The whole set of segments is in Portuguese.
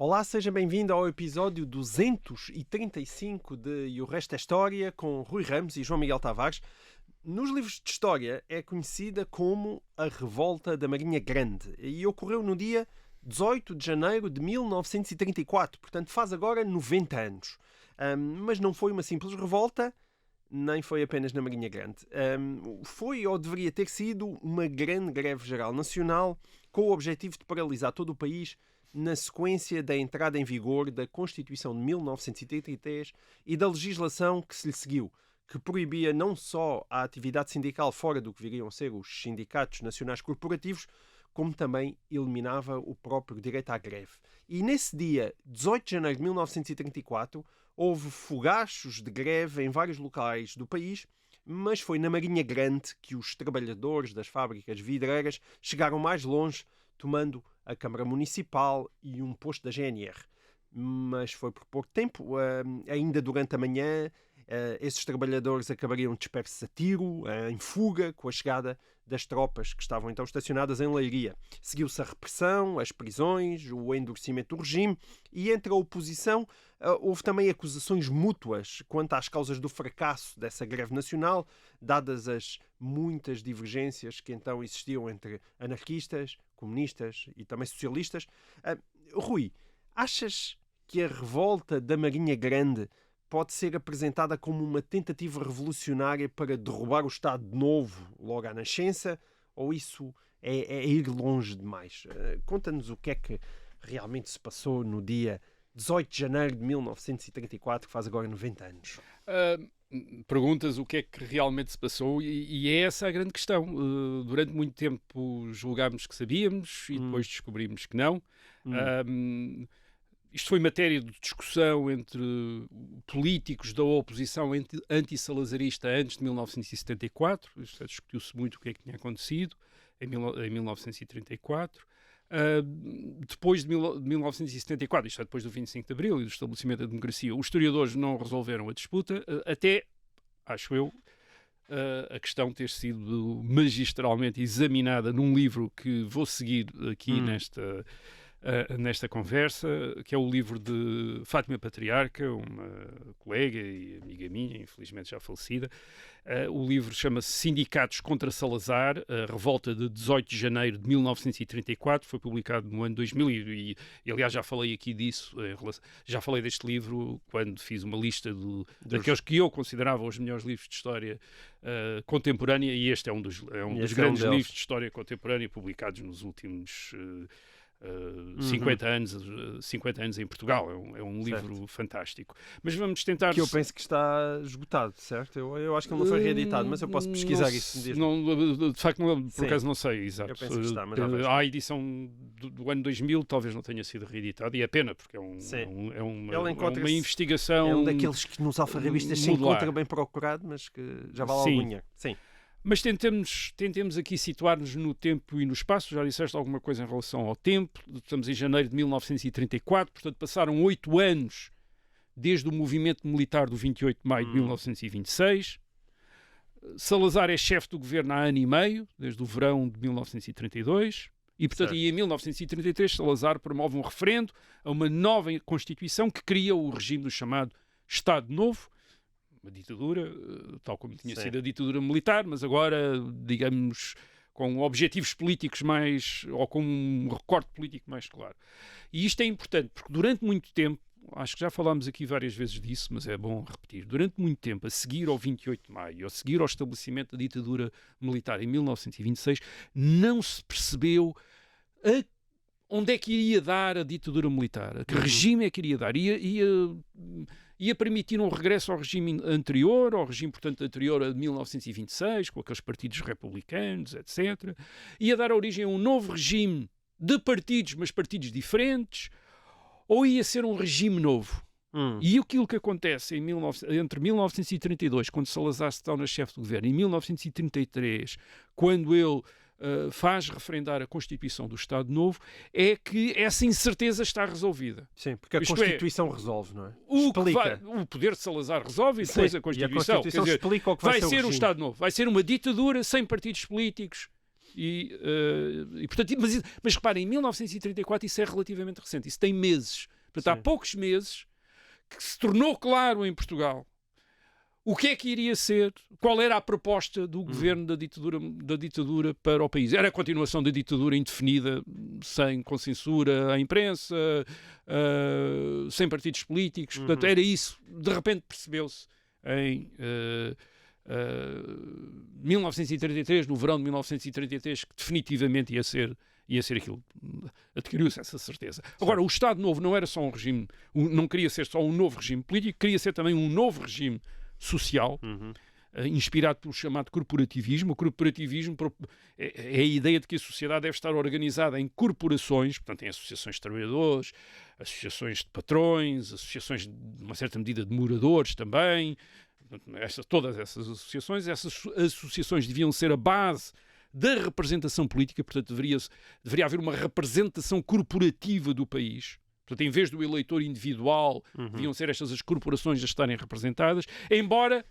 Olá, seja bem-vindo ao episódio 235 de E o Resto é História, com Rui Ramos e João Miguel Tavares. Nos livros de história é conhecida como a Revolta da Marinha Grande e ocorreu no dia 18 de janeiro de 1934, portanto faz agora 90 anos. Mas não foi uma simples revolta, nem foi apenas na Marinha Grande. Foi ou deveria ter sido uma grande greve geral nacional com o objetivo de paralisar todo o país na sequência da entrada em vigor da Constituição de 1933 e da legislação que se lhe seguiu, que proibia não só a atividade sindical fora do que viriam a ser os sindicatos nacionais corporativos, como também eliminava o próprio direito à greve. E nesse dia, 18 de janeiro de 1934, houve fogachos de greve em vários locais do país, mas foi na Marinha Grande que os trabalhadores das fábricas vidreiras chegaram mais longe, tomando a Câmara Municipal e um posto da GNR. Mas foi por pouco tempo. Ainda durante a manhã, esses trabalhadores acabariam dispersos a tiro, em fuga, com a chegada das tropas que estavam então estacionadas em Leiria. Seguiu-se a repressão, as prisões, o endurecimento do regime e entre a oposição houve também acusações mútuas quanto às causas do fracasso dessa greve nacional, dadas as muitas divergências que então existiam entre anarquistas, comunistas e também socialistas. Rui, achas que a revolta da Marinha Grande pode ser apresentada como uma tentativa revolucionária para derrubar o Estado Novo logo à nascença, ou isso é ir longe demais? Conta-nos o que é que realmente se passou no dia 18 de janeiro de 1934, que faz agora 90 anos. Perguntas o que é que realmente se passou e é essa a grande questão. Durante muito tempo julgámos que sabíamos e depois descobrimos que não. Isto foi matéria de discussão entre políticos da oposição anti-salazarista antes de 1974. Discutiu-se muito o que é que tinha acontecido em 1934. Depois de 1974, isto é, depois do 25 de Abril e do estabelecimento da democracia, os historiadores não resolveram a disputa, até, acho eu, a questão ter sido magistralmente examinada num livro que vou seguir aqui nesta conversa, que é o livro de Fátima Patriarca, uma colega e amiga minha, infelizmente já falecida. O livro chama-se Sindicatos contra Salazar, a revolta de 18 de janeiro de 1934, foi publicado no ano 2000 e aliás já falei aqui disso, já falei deste livro quando fiz uma lista daqueles que eu considerava os melhores livros de história contemporânea, e este é um dos grandes livros de história contemporânea publicados nos últimos 50 anos em Portugal. É um livro fantástico. Mas vamos tentar... Que eu penso que está esgotado, certo? Eu acho que ele não foi reeditado, mas eu posso pesquisar isso. De facto, por acaso não sei, exato. Eu penso que está, mas a edição do ano 2000 talvez não tenha sido reeditada, e é pena, porque é uma investigação... É um daqueles que nos alfarrabistas se encontra bem procurado, mas que já vale algum dinheiro. Sim. Mas tentemos aqui situar-nos no tempo e no espaço. Já disseste alguma coisa em relação ao tempo. Estamos em janeiro de 1934, portanto passaram 8 anos desde o movimento militar do 28 de maio de 1926. Salazar é chefe do governo há ano e meio, desde o verão de 1932. E, portanto, em 1933, Salazar promove um referendo a uma nova Constituição que cria o regime do chamado Estado Novo, uma ditadura, tal como tinha sido a ditadura militar, mas agora, digamos, com objetivos políticos mais, ou com um recorte político mais claro. E isto é importante, porque durante muito tempo, acho que já falámos aqui várias vezes disso, mas é bom repetir, durante muito tempo, a seguir ao 28 de maio, a seguir ao estabelecimento da ditadura militar em 1926, não se percebeu onde é que iria dar a ditadura militar, a que regime é que iria dar. Ia permitir um regresso ao regime anterior, ao regime, portanto, anterior a 1926, com aqueles partidos republicanos, etc. Ia dar origem a um novo regime de partidos, mas partidos diferentes, ou ia ser um regime novo. E aquilo que acontece entre 1932, quando Salazar se torna chefe do governo, e 1933, quando ele faz referendar a Constituição do Estado Novo, é que essa incerteza está resolvida. Sim, porque a Constituição resolve, não é? O poder de Salazar resolve e depois a Constituição. Explica o que vai ser um Estado Novo. Vai ser uma ditadura sem partidos políticos Portanto, mas reparem, em 1934 isso é relativamente recente, isso tem meses. Portanto, há poucos meses que se tornou claro em Portugal o que é que iria ser, qual era a proposta do governo da ditadura para o país. Era a continuação da ditadura indefinida, com censura à imprensa, sem partidos políticos. Portanto, era isso. De repente percebeu-se em 1933, no verão de 1933, que definitivamente ia ser aquilo. Adquiriu-se essa certeza. Agora, o Estado Novo não era só um regime, não queria ser só um novo regime político, queria ser também um novo regime social, inspirado pelo chamado corporativismo. O corporativismo é a ideia de que a sociedade deve estar organizada em corporações, portanto, em associações de trabalhadores, associações de patrões, associações, de uma certa medida, de moradores também. Todas essas associações deviam ser a base da representação política, portanto, deveria haver uma representação corporativa do país. Portanto, em vez do eleitor individual, deviam ser estas as corporações a estarem representadas. Embora,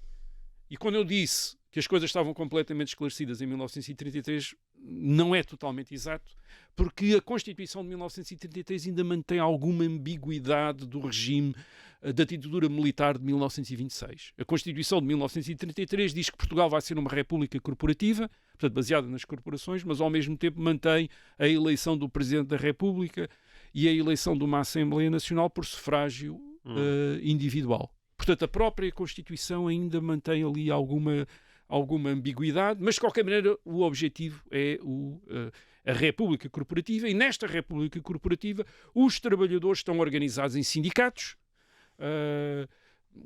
e quando eu disse que as coisas estavam completamente esclarecidas em 1933, não é totalmente exato, porque a Constituição de 1933 ainda mantém alguma ambiguidade do regime da ditadura militar de 1926. A Constituição de 1933 diz que Portugal vai ser uma república corporativa, portanto, baseada nas corporações, mas ao mesmo tempo mantém a eleição do Presidente da República e a eleição de uma Assembleia Nacional por sufrágio individual. Portanto, a própria Constituição ainda mantém ali alguma ambiguidade, mas de qualquer maneira o objetivo é a República Corporativa, e nesta República Corporativa os trabalhadores estão organizados em sindicatos,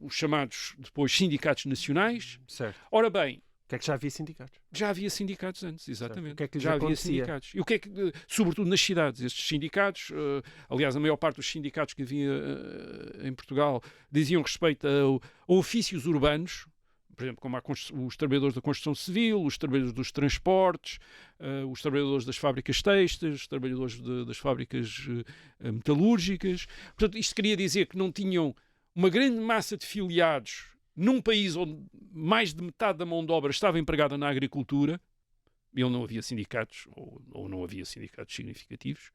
os chamados depois sindicatos nacionais. Certo. Ora bem, que é que já havia sindicatos? Já havia sindicatos antes, exatamente. O que é que já havia acontecia? Sindicatos. E o que é que, sobretudo nas cidades, estes sindicatos, aliás, a maior parte dos sindicatos que havia em Portugal diziam respeito a ofícios urbanos, por exemplo, como os trabalhadores da construção civil, os trabalhadores dos transportes, os trabalhadores das fábricas têxteis, os trabalhadores das fábricas metalúrgicas. Portanto, isto queria dizer que não tinham uma grande massa de filiados num país onde mais de metade da mão de obra estava empregada na agricultura, e onde não havia sindicatos, ou não havia sindicatos significativos,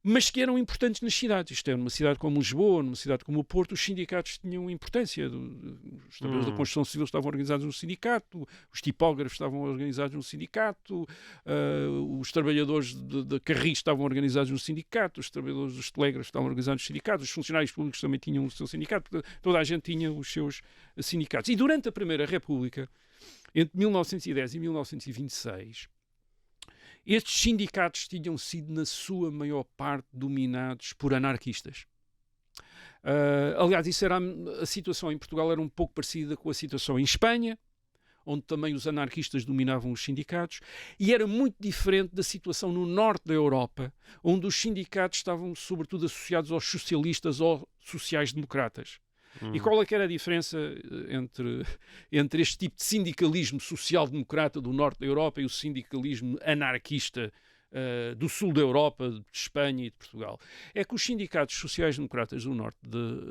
mas que eram importantes nas cidades. Isto é, numa cidade como Lisboa, numa cidade como o Porto, os sindicatos tinham importância. Os trabalhadores da construção civil estavam organizados num sindicato, os tipógrafos estavam organizados num sindicato, os trabalhadores de carris estavam organizados num sindicato, os trabalhadores dos telégrafos estavam organizados num sindicato, os funcionários públicos também tinham o seu sindicato, toda a gente tinha os seus sindicatos. E durante a Primeira República, entre 1910 e 1926, estes sindicatos tinham sido, na sua maior parte, dominados por anarquistas. Aliás, a situação em Portugal era um pouco parecida com a situação em Espanha, onde também os anarquistas dominavam os sindicatos, e era muito diferente da situação no norte da Europa, onde os sindicatos estavam, sobretudo, associados aos socialistas ou sociais-democratas. E qual é que era a diferença entre este tipo de sindicalismo social-democrata do norte da Europa e o sindicalismo anarquista do sul da Europa, de Espanha e de Portugal? É que os sindicatos sociais-democratas do norte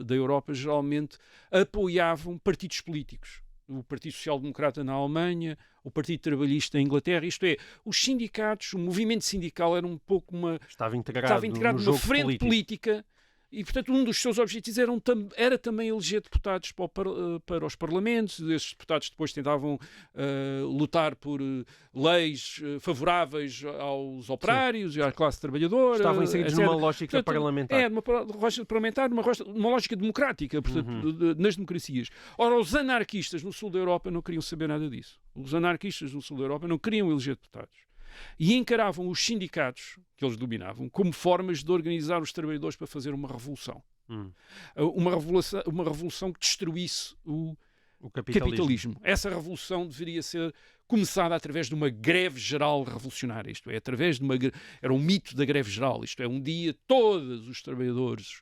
da Europa geralmente apoiavam partidos políticos. O Partido Social Democrata na Alemanha, o Partido Trabalhista em Inglaterra, isto é, os sindicatos, o movimento sindical era um pouco Estava integrado numa frente política. E, portanto, um dos seus objetivos era também eleger deputados para os parlamentos. Esses deputados depois tentavam lutar por leis favoráveis aos operários e à classe trabalhadora. Estavam inseridos numa lógica parlamentar. Numa lógica parlamentar, uma lógica democrática, portanto, nas democracias. Ora, os anarquistas no sul da Europa não queriam saber nada disso. Os anarquistas no sul da Europa não queriam eleger deputados. E encaravam os sindicatos, que eles dominavam, como formas de organizar os trabalhadores para fazer uma revolução. Uma revolução que destruísse o capitalismo. Essa revolução deveria ser começada através de uma greve geral revolucionária. Isto é, era um mito da greve geral. Isto é, um dia todos os trabalhadores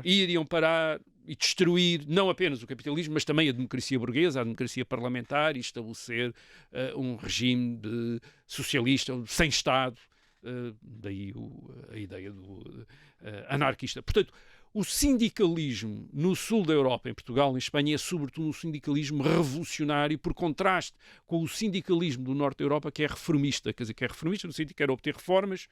iriam parar e destruir não apenas o capitalismo, mas também a democracia burguesa, a democracia parlamentar, e estabelecer um regime socialista, sem Estado, daí a ideia do anarquista. Portanto, O sindicalismo no sul da Europa, em Portugal, em Espanha, é sobretudo um sindicalismo revolucionário, por contraste com o sindicalismo do norte da Europa, que é reformista. Quer dizer, que é reformista no sentido que quer obter reformas.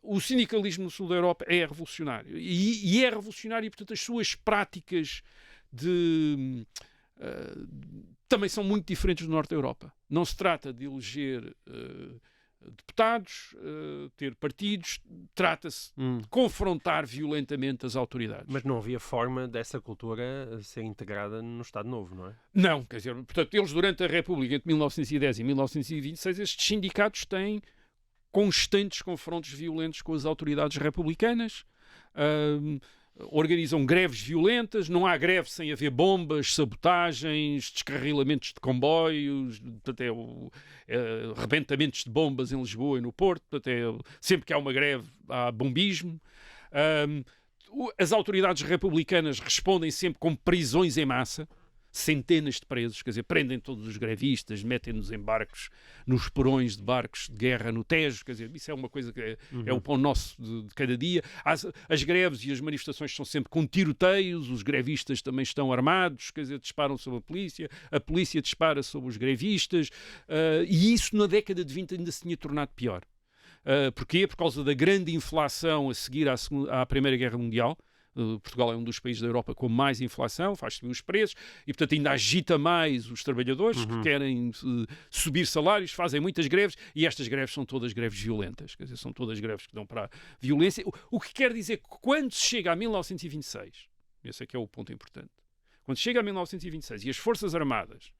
O sindicalismo no sul da Europa é revolucionário. E é revolucionário e, portanto, as suas práticas também são muito diferentes do norte da Europa. Não se trata de eleger deputados, ter partidos, trata-se de confrontar violentamente as autoridades. Mas não havia forma dessa cultura ser integrada no Estado Novo, não é? Não, quer dizer, portanto, eles durante a República, entre 1910 e 1926, estes sindicatos têm constantes confrontos violentos com as autoridades republicanas, organizam greves violentas, não há greve sem haver bombas, sabotagens, descarrilamentos de comboios, até rebentamentos de bombas em Lisboa e no Porto, até sempre que há uma greve há bombismo. As autoridades republicanas respondem sempre com prisões em massa, centenas de presos, quer dizer, prendem todos os grevistas, metem-nos em barcos, nos porões de barcos de guerra no Tejo, quer dizer, isso é uma coisa que é o pão nosso de cada dia. As greves e as manifestações são sempre com tiroteios, os grevistas também estão armados, quer dizer, disparam sobre a polícia dispara sobre os grevistas, e isso na década de 20 ainda se tinha tornado pior. Porquê? Por causa da grande inflação a seguir à Primeira Guerra Mundial. Portugal é um dos países da Europa com mais inflação, faz subir os preços e, portanto, ainda agita mais os trabalhadores que querem subir salários, fazem muitas greves e estas greves são todas greves violentas, quer dizer, são todas greves que dão para a violência. O que quer dizer que quando se chega a 1926, esse é que é o ponto importante, quando se chega a 1926 e as Forças Armadas,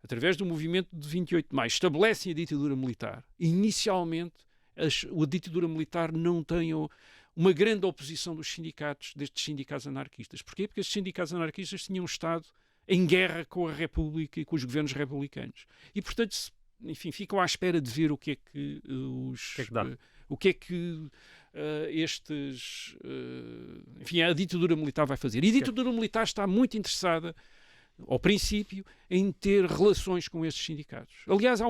através do movimento de 28 de maio, estabelecem a ditadura militar, inicialmente a ditadura militar não tem uma grande oposição dos sindicatos, destes sindicatos anarquistas. Porquê? Porque estes sindicatos anarquistas tinham estado em guerra com a República e com os governos republicanos. E, portanto, enfim, ficam à espera de ver o que é que enfim, a ditadura militar vai fazer. E a ditadura militar está muito interessada, ao princípio, em ter relações com estes sindicatos. Aliás,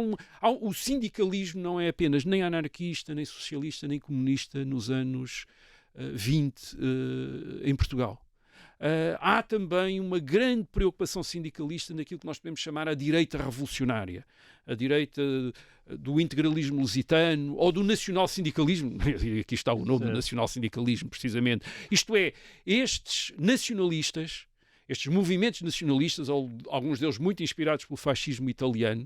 o sindicalismo não é apenas nem anarquista, nem socialista, nem comunista nos anos 20 em Portugal. Há também uma grande preocupação sindicalista naquilo que nós podemos chamar a direita revolucionária, a direita do integralismo lusitano ou do nacional-sindicalismo. Aqui está o nome do nacional-sindicalismo, precisamente. Isto é, estes nacionalistas, estes movimentos nacionalistas, alguns deles muito inspirados pelo fascismo italiano,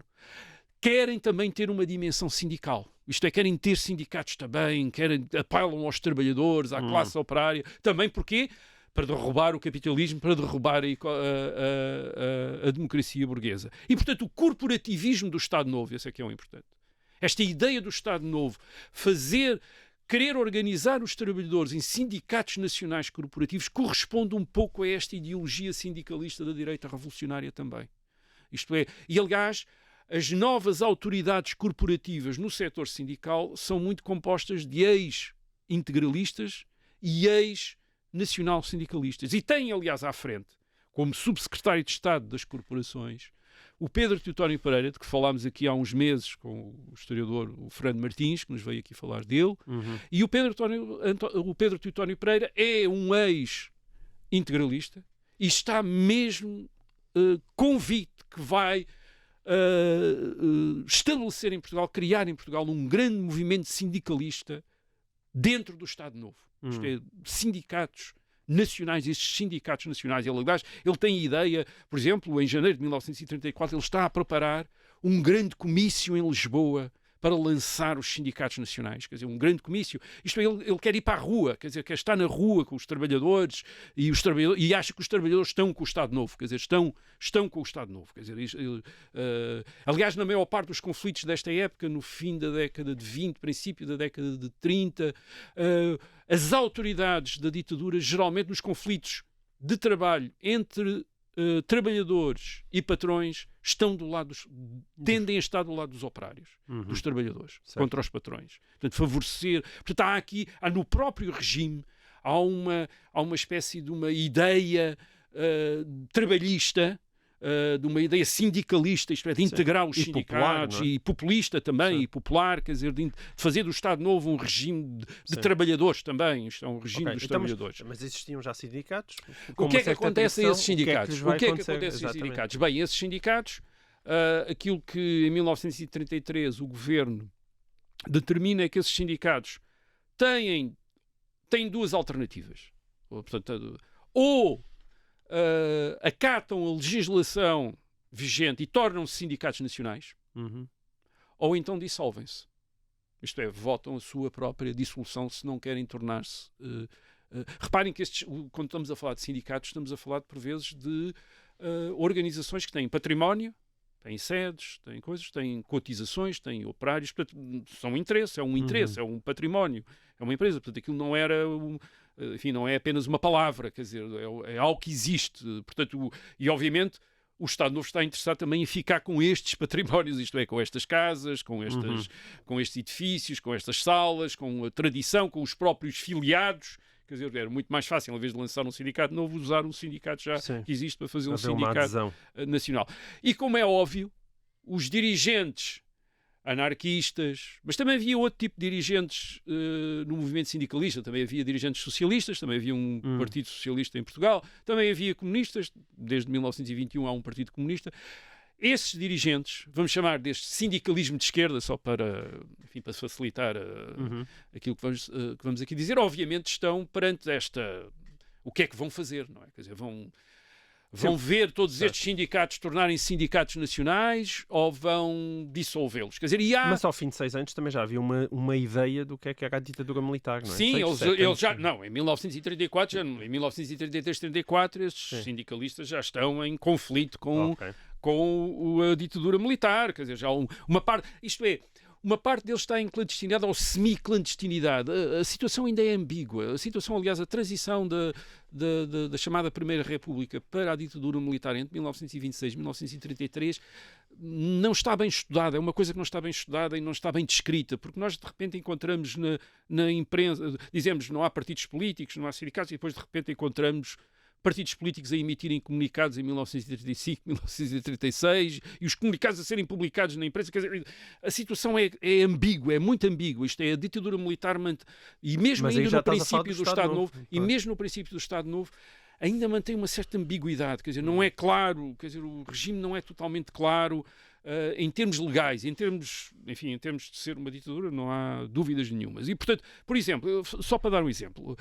querem também ter uma dimensão sindical. Isto é, querem ter sindicatos também, apelam aos trabalhadores, à classe operária. Também porquê? Para derrubar o capitalismo, para derrubar a democracia burguesa. E, portanto, o corporativismo do Estado Novo, esse é que é o importante. Esta ideia do Estado Novo, querer organizar os trabalhadores em sindicatos nacionais corporativos, corresponde um pouco a esta ideologia sindicalista da direita revolucionária também. Isto é, e aliás, as novas autoridades corporativas no setor sindical são muito compostas de ex-integralistas e ex-nacional-sindicalistas. E têm, aliás, à frente, como subsecretário de Estado das Corporações, o Pedro Teutónio Pereira, de que falámos aqui há uns meses com o historiador o Fernando Martins, que nos veio aqui falar dele, e o Pedro Teutónio Pereira é um ex-integralista e está mesmo convicto que vai estabelecer em Portugal, criar em Portugal um grande movimento sindicalista dentro do Estado Novo. Isto é, sindicatos nacionais, estes sindicatos nacionais. Ele tem a ideia, por exemplo, em janeiro de 1934, ele está a preparar um grande comício em Lisboa para lançar os sindicatos nacionais, quer dizer, um grande comício. Isto é, ele quer ir para a rua, quer dizer, quer estar na rua com os trabalhadores e acha que os trabalhadores estão com o Estado Novo, quer dizer, estão com o Estado Novo. Quer dizer, aliás, na maior parte dos conflitos desta época, no fim da década de 20, princípio da década de 30, as autoridades da ditadura, geralmente nos conflitos de trabalho entre trabalhadores e patrões, tendem a estar do lado dos operários, dos trabalhadores, contra os patrões. Portanto, favorecer. Portanto, há no próprio regime, há uma espécie de uma ideia trabalhista de uma ideia sindicalista, isto é, de integrar os E sindicatos, popular, não é? e populista também, Sim. e popular, quer dizer, de fazer do Estado Novo um regime de trabalhadores também, isto é um regime Ok, dos então, trabalhadores. mas existiam já sindicatos? O que é que acontece a esses sindicatos? O que é que acontece a esses sindicatos? Bem, esses sindicatos, aquilo que em 1933 o governo determina é que esses sindicatos têm duas alternativas. Portanto, ou acatam a legislação vigente e tornam-se sindicatos nacionais, ou então dissolvem-se. Isto é, votam a sua própria dissolução se não querem tornar-se... reparem que quando estamos a falar de sindicatos, estamos a falar, por vezes, de organizações que têm património, têm sedes, têm coisas, têm cotizações, têm operários, portanto, são interesses, é um interesse, é um património, é uma empresa, portanto, aquilo não era... enfim, não é apenas uma palavra, quer dizer, é algo que existe, portanto, e obviamente o Estado Novo está interessado também em ficar com estes patrimónios, isto é, com estas casas, com estes edifícios, com estas salas, com a tradição, com os próprios filiados. Quer dizer, era muito mais fácil, em vez de lançar um sindicato novo, usar um sindicato já que existe para fazer um sindicato nacional. E como é óbvio, os dirigentes anarquistas, mas também havia outro tipo de dirigentes no movimento sindicalista, também havia dirigentes socialistas, também havia um partido socialista em Portugal, também havia comunistas, desde 1921 há um partido comunista. Esses dirigentes, vamos chamar deste sindicalismo de esquerda, só para, enfim, para facilitar aquilo que vamos aqui dizer, obviamente estão perante o que é que vão fazer, não é? Quer dizer, vão ver todos estes sindicatos tornarem-se sindicatos nacionais ou vão dissolvê-los? Quer dizer, Mas ao fim de 6 anos também já havia uma ideia do que era a ditadura militar, não é? Sim, eles já... Não, em 1934, em 1933, 34, estes sindicalistas já estão em conflito com a ditadura militar, quer dizer, já uma parte, isto é, uma parte deles está em clandestinidade ou semi-clandestinidade. A situação ainda é ambígua. A situação, aliás, a transição da chamada Primeira República para a ditadura militar entre 1926 e 1933 não está bem estudada. É uma coisa que não está bem estudada e não está bem descrita, porque nós de repente encontramos na imprensa, dizemos não há partidos políticos, não há sindicatos, e depois de repente encontramos partidos políticos a emitirem comunicados em 1935, 1936 e os comunicados a serem publicados na imprensa. Quer dizer, a situação é ambígua, é muito ambígua. Isto é, a ditadura militar e mesmo ainda no princípio do Estado Novo, e mesmo no princípio do Estado Novo, ainda mantém uma certa ambiguidade. Quer dizer, não é claro, quer dizer, o regime não é totalmente claro em termos legais, em termos de ser uma ditadura, não há dúvidas nenhumas. E, portanto, por exemplo, só para dar um exemplo,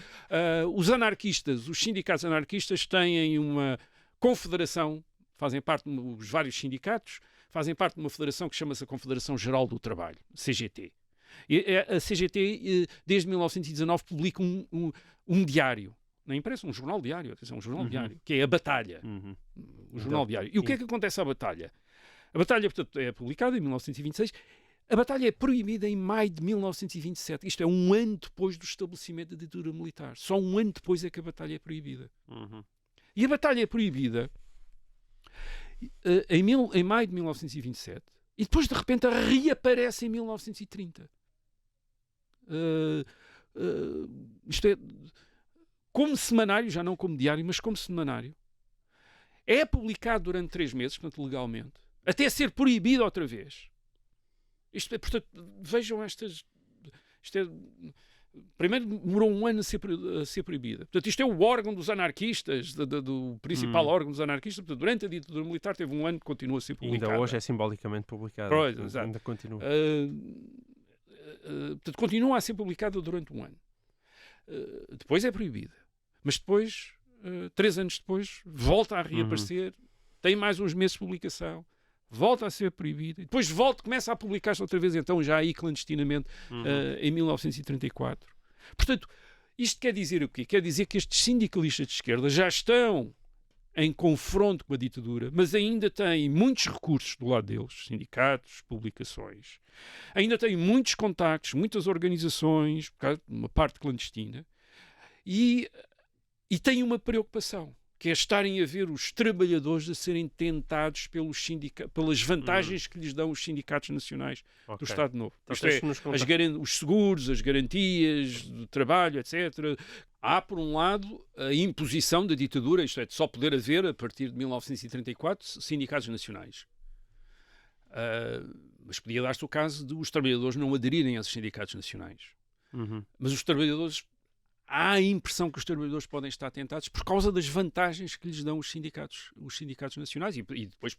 os anarquistas, os sindicatos anarquistas têm uma confederação, fazem parte dos vários sindicatos, fazem parte de uma federação que chama-se a Confederação Geral do Trabalho, CGT. E a CGT, desde 1919, publica um diário na imprensa, um jornal diário, atenção, um jornal diário, que é a Batalha. O jornal diário. E o que é que acontece à Batalha? A Batalha, portanto, é publicada em 1926. A Batalha é proibida em maio de 1927. Isto é um ano depois do estabelecimento da ditadura militar. Só um ano depois é que a Batalha é proibida. E a Batalha é proibida em maio de 1927 e depois, de repente, reaparece em 1930. Isto é, como semanário, já não como diário, mas como semanário. É publicado durante 3 meses, portanto, legalmente, até ser proibido outra vez. Isto é, portanto, vejam estas... primeiro demorou um ano a ser proibida. Portanto, isto é o órgão dos anarquistas, do principal órgão dos anarquistas. Portanto, durante a ditadura militar teve um ano que continua a ser publicada. Ainda hoje é simbolicamente publicada. Pois, ainda continua. Portanto, continua a ser publicada durante um ano. Depois é proibida. Mas depois, 3 anos depois, volta a reaparecer, tem mais uns meses de publicação, volta a ser proibida, e depois começa a publicar-se outra vez, então já aí clandestinamente, em 1934. Portanto, isto quer dizer o quê? Quer dizer que estes sindicalistas de esquerda já estão em confronto com a ditadura, mas ainda têm muitos recursos do lado deles, sindicatos, publicações, ainda têm muitos contactos, muitas organizações, uma parte clandestina, e têm uma preocupação, que é estarem a ver os trabalhadores a serem tentados pelas vantagens que lhes dão os sindicatos nacionais do Estado Novo. Então, Isto é, os seguros, as garantias do trabalho, etc. Há, por um lado, a imposição da ditadura, isto é, de só poder haver, a partir de 1934, sindicatos nacionais. Mas podia dar-se o caso de os trabalhadores não aderirem aos sindicatos nacionais. Mas os trabalhadores... Há a impressão que os trabalhadores podem estar tentados por causa das vantagens que lhes dão os sindicatos nacionais e depois,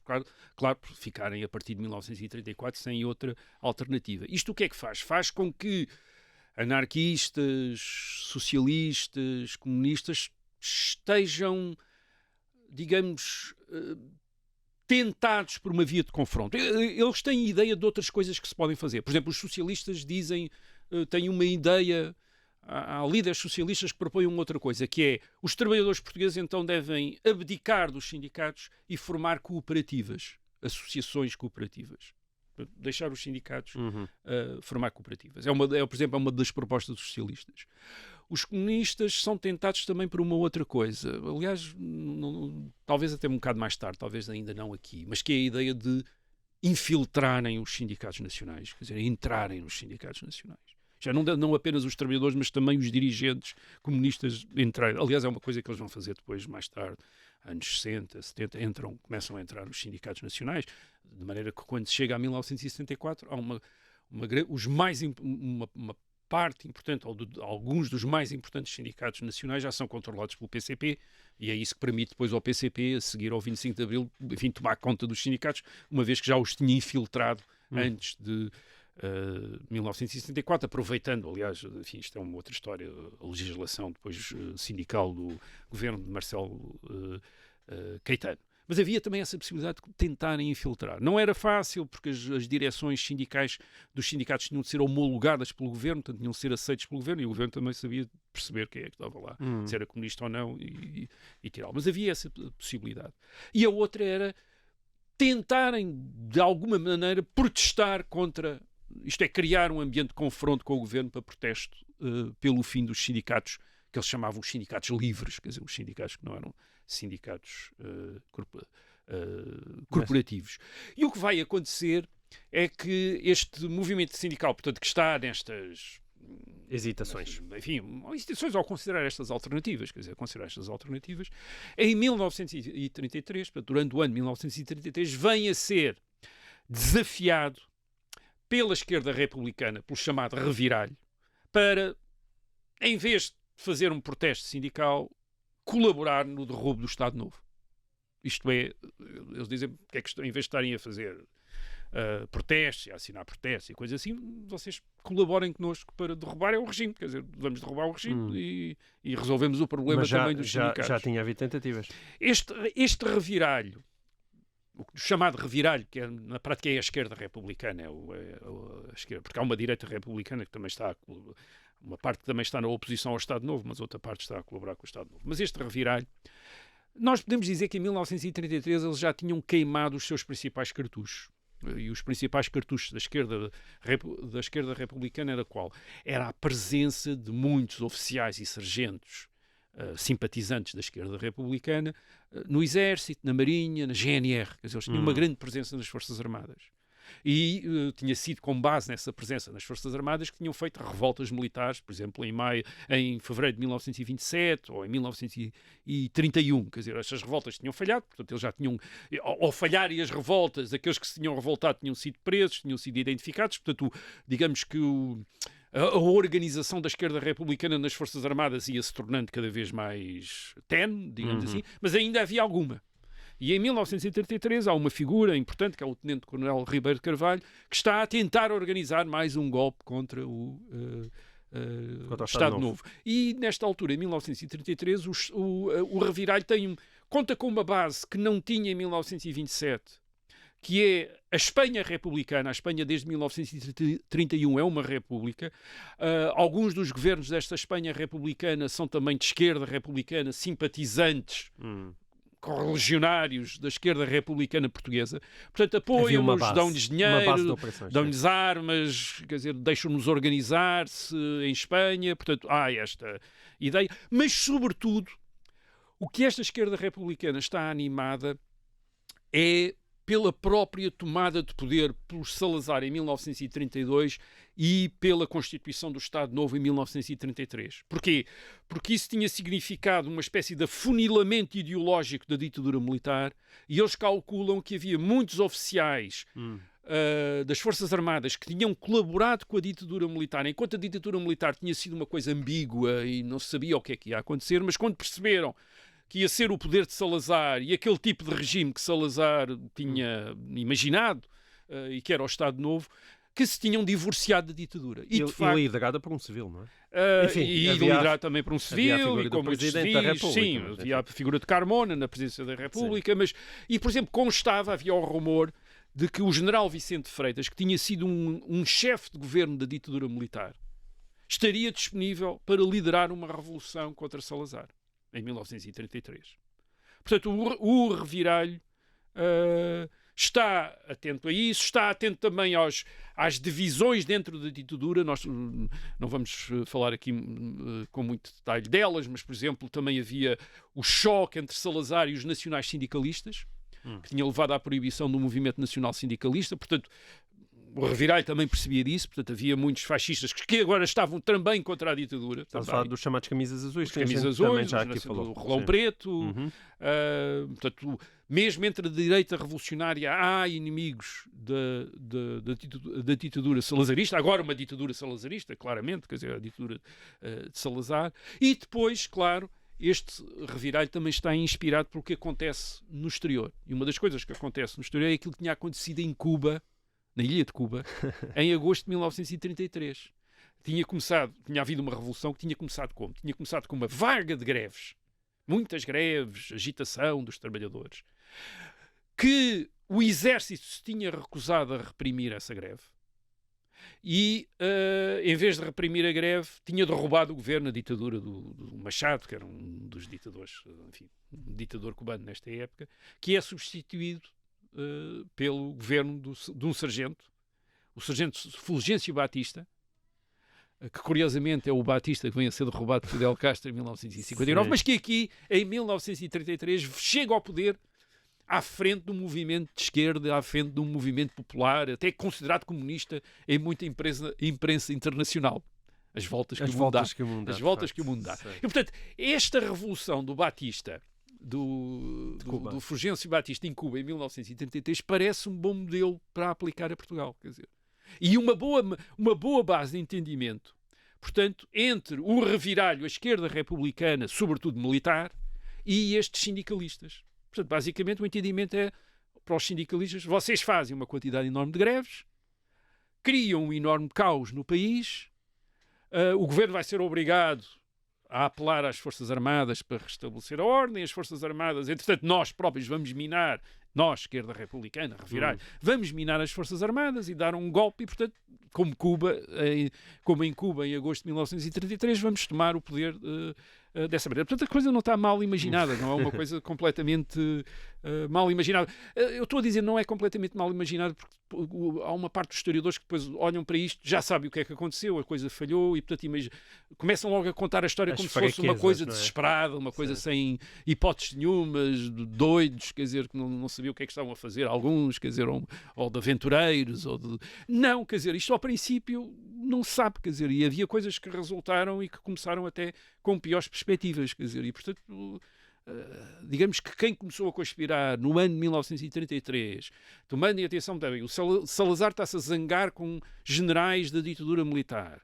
claro, por ficarem a partir de 1934 sem outra alternativa. Isto o que é que faz? Faz com que anarquistas, socialistas, comunistas estejam, digamos, tentados por uma via de confronto. Eles têm ideia de outras coisas que se podem fazer. Por exemplo, os socialistas dizem, têm uma ideia... Há líderes socialistas que propõem uma outra coisa, que é os trabalhadores portugueses então devem abdicar dos sindicatos e formar cooperativas, associações cooperativas. Deixar os sindicatos formar cooperativas. Por exemplo, é uma das propostas dos socialistas. Os comunistas são tentados também por uma outra coisa. Aliás, talvez até um bocado mais tarde, talvez ainda não aqui, mas que é a ideia de infiltrarem os sindicatos nacionais, quer dizer, entrarem nos sindicatos nacionais. Já não apenas os trabalhadores, mas também os dirigentes comunistas entrarem. Aliás, é uma coisa que eles vão fazer depois, mais tarde, anos 60, 70, começam a entrar nos sindicatos nacionais, de maneira que quando se chega a 1974, há uma parte importante, ou alguns dos mais importantes sindicatos nacionais já são controlados pelo PCP, e é isso que permite depois ao PCP, a seguir ao 25 de Abril, enfim, tomar conta dos sindicatos, uma vez que já os tinha infiltrado antes de 1974, aproveitando, aliás, enfim, isto é uma outra história, a legislação depois sindical do governo de Marcelo Caetano. Mas havia também essa possibilidade de tentarem infiltrar. Não era fácil, porque as direções sindicais dos sindicatos tinham de ser homologadas pelo governo, portanto, tinham de ser aceitos pelo governo, e o governo também sabia perceber quem é que estava lá, se era comunista ou não, e tirá-lo. Mas havia essa possibilidade. E a outra era tentarem, de alguma maneira, protestar contra... Isto é, criar um ambiente de confronto com o governo para protesto pelo fim dos sindicatos, que eles chamavam os sindicatos livres, quer dizer, os sindicatos que não eram sindicatos corporativos. E o que vai acontecer é que este movimento sindical, portanto, que está nestas... hesitações. Enfim, hesitações ao considerar estas alternativas, em 1933, portanto, durante o ano de 1933, vem a ser desafiado pela esquerda republicana, pelo chamado reviralho, para, em vez de fazer um protesto sindical, colaborar no derrubo do Estado Novo. Isto é, eles dizem que é que em vez de estarem a fazer protestos, a assinar protestos e coisas assim, vocês colaborem connosco para derrubar o regime. Quer dizer, vamos derrubar o regime e resolvemos o problema também dos sindicatos. Já tinha havido tentativas. Este reviralho, o chamado reviralho, que na prática é a esquerda republicana, a esquerda, porque há uma direita republicana que também está uma parte que também está na oposição ao Estado Novo, mas outra parte está a colaborar com o Estado Novo. Mas este reviralho, nós podemos dizer que em 1933 eles já tinham queimado os seus principais cartuchos. E os principais cartuchos da esquerda republicana era qual? Era a presença de muitos oficiais e sargentos simpatizantes da esquerda republicana no Exército, na Marinha, na GNR. Quer dizer, eles tinham uma grande presença nas Forças Armadas. E tinha sido com base nessa presença nas Forças Armadas que tinham feito revoltas militares, por exemplo, em fevereiro de 1927 ou em 1931. Quer dizer, estas revoltas tinham falhado, portanto, eles já tinham, ao falharem as revoltas, aqueles que se tinham revoltado tinham sido presos, tinham sido identificados, portanto, digamos que a organização da esquerda republicana nas Forças Armadas ia-se tornando cada vez mais tenue, digamos assim, mas ainda havia alguma. E em 1933 há uma figura importante, que é o Tenente-Coronel Ribeiro de Carvalho, que está a tentar organizar mais um golpe contra o Estado Novo. E nesta altura, em 1933, o reviralho conta com uma base que não tinha em 1927, que é a Espanha republicana. A Espanha, desde 1931, é uma república. Alguns dos governos desta Espanha republicana são também de esquerda republicana, simpatizantes correligionários da esquerda republicana portuguesa. Portanto, apoiam-nos, dão-lhes dinheiro, dão-lhes armas, quer dizer, deixam-nos organizar-se em Espanha. Portanto, há esta ideia. Mas, sobretudo, O que esta esquerda republicana está animada é pela própria tomada de poder por Salazar em 1932 e pela Constituição do Estado Novo em 1933. Porquê? Porque isso tinha significado uma espécie de afunilamento ideológico da ditadura militar, e eles calculam que havia muitos oficiais das Forças Armadas que tinham colaborado com a ditadura militar, enquanto a ditadura militar tinha sido uma coisa ambígua e não se sabia o que é que ia acontecer, mas quando perceberam que ia ser o poder de Salazar e aquele tipo de regime que Salazar tinha imaginado e que era o Estado Novo, que se tinham divorciado da ditadura. E de facto, liderada por um civil, não é? Enfim, e liderado também por um civil, e como Presidente da República. Sim, havia a figura de Carmona na presidência da República, mas, e por exemplo, constava, havia o rumor de que o general Vicente Freitas, que tinha sido um chefe de governo da ditadura militar, estaria disponível para liderar uma revolução contra Salazar em 1933. Portanto, o reviralho está atento a isso, está atento também às divisões dentro da ditadura. Nós não vamos falar aqui com muito detalhe delas, mas, por exemplo, também havia o choque entre Salazar e os nacionais sindicalistas, que tinha levado à proibição do movimento nacional sindicalista. Portanto, o reviralho também percebia disso. Portanto, havia muitos fascistas que agora estavam também contra a ditadura. Estás a falar dos chamados camisas azuis. Camisas azuis, já aqui falou. O Rolão Preto. Portanto, mesmo entre a direita revolucionária há inimigos da ditadura salazarista. Agora uma ditadura salazarista, claramente, quer dizer, a ditadura de Salazar. E depois, claro, este reviralho também está inspirado pelo que acontece no exterior. E uma das coisas que acontece no exterior é aquilo que tinha acontecido em Cuba, na ilha de Cuba, em agosto de 1933. Tinha havido uma revolução que tinha começado como? Tinha começado com uma vaga de greves, muitas greves, agitação dos trabalhadores, que o exército se tinha recusado a reprimir essa greve e, em vez de reprimir a greve, tinha derrubado o governo, a ditadura do Machado, que era um dos ditadores, enfim, um ditador cubano nesta época, que é substituído pelo governo de um sargento, o sargento Fulgêncio Batista, que curiosamente é o Batista que vem a ser derrubado por Fidel Castro em 1959, mas que aqui, em 1933, chega ao poder à frente de um movimento de esquerda, à frente de um movimento popular, até considerado comunista em muita imprensa internacional. As voltas que o mundo dá. E, portanto, esta revolução do Batista, do Fulgêncio Batista em Cuba em 1933, parece um bom modelo para aplicar a Portugal, quer dizer, e uma boa base de entendimento, portanto, entre o reviralho, a esquerda republicana, sobretudo militar, e estes sindicalistas. Portanto, basicamente o entendimento é, para os sindicalistas, vocês fazem uma quantidade enorme de greves, criam um enorme caos no país, o governo vai ser obrigado a apelar às Forças Armadas para restabelecer a ordem, as Forças Armadas, entretanto, nós próprios vamos minar, nós, esquerda republicana, revirar, vamos minar as Forças Armadas e dar um golpe, e, portanto, como em Cuba, em agosto de 1933, vamos tomar o poder dessa maneira. Portanto, a coisa não está mal imaginada, não é uma coisa completamente mal imaginada. Eu estou a dizer não é completamente mal imaginado porque há uma parte dos historiadores que depois olham para isto, já sabem o que é que aconteceu, a coisa falhou e, portanto, começam logo a contar a história como se fosse uma coisa desesperada, uma coisa sem hipóteses nenhumas, doidos, quer dizer, que não sabiam o que é que estavam a fazer, alguns, quer dizer, ou de aventureiros, ou de... Não, quer dizer, isto ao princípio não se sabe, quer dizer, e havia coisas que resultaram e que começaram até com piores perspectivas, quer dizer, e portanto, digamos que quem começou a conspirar no ano de 1933, tomando em atenção também, o Salazar está-se a zangar com generais da ditadura militar.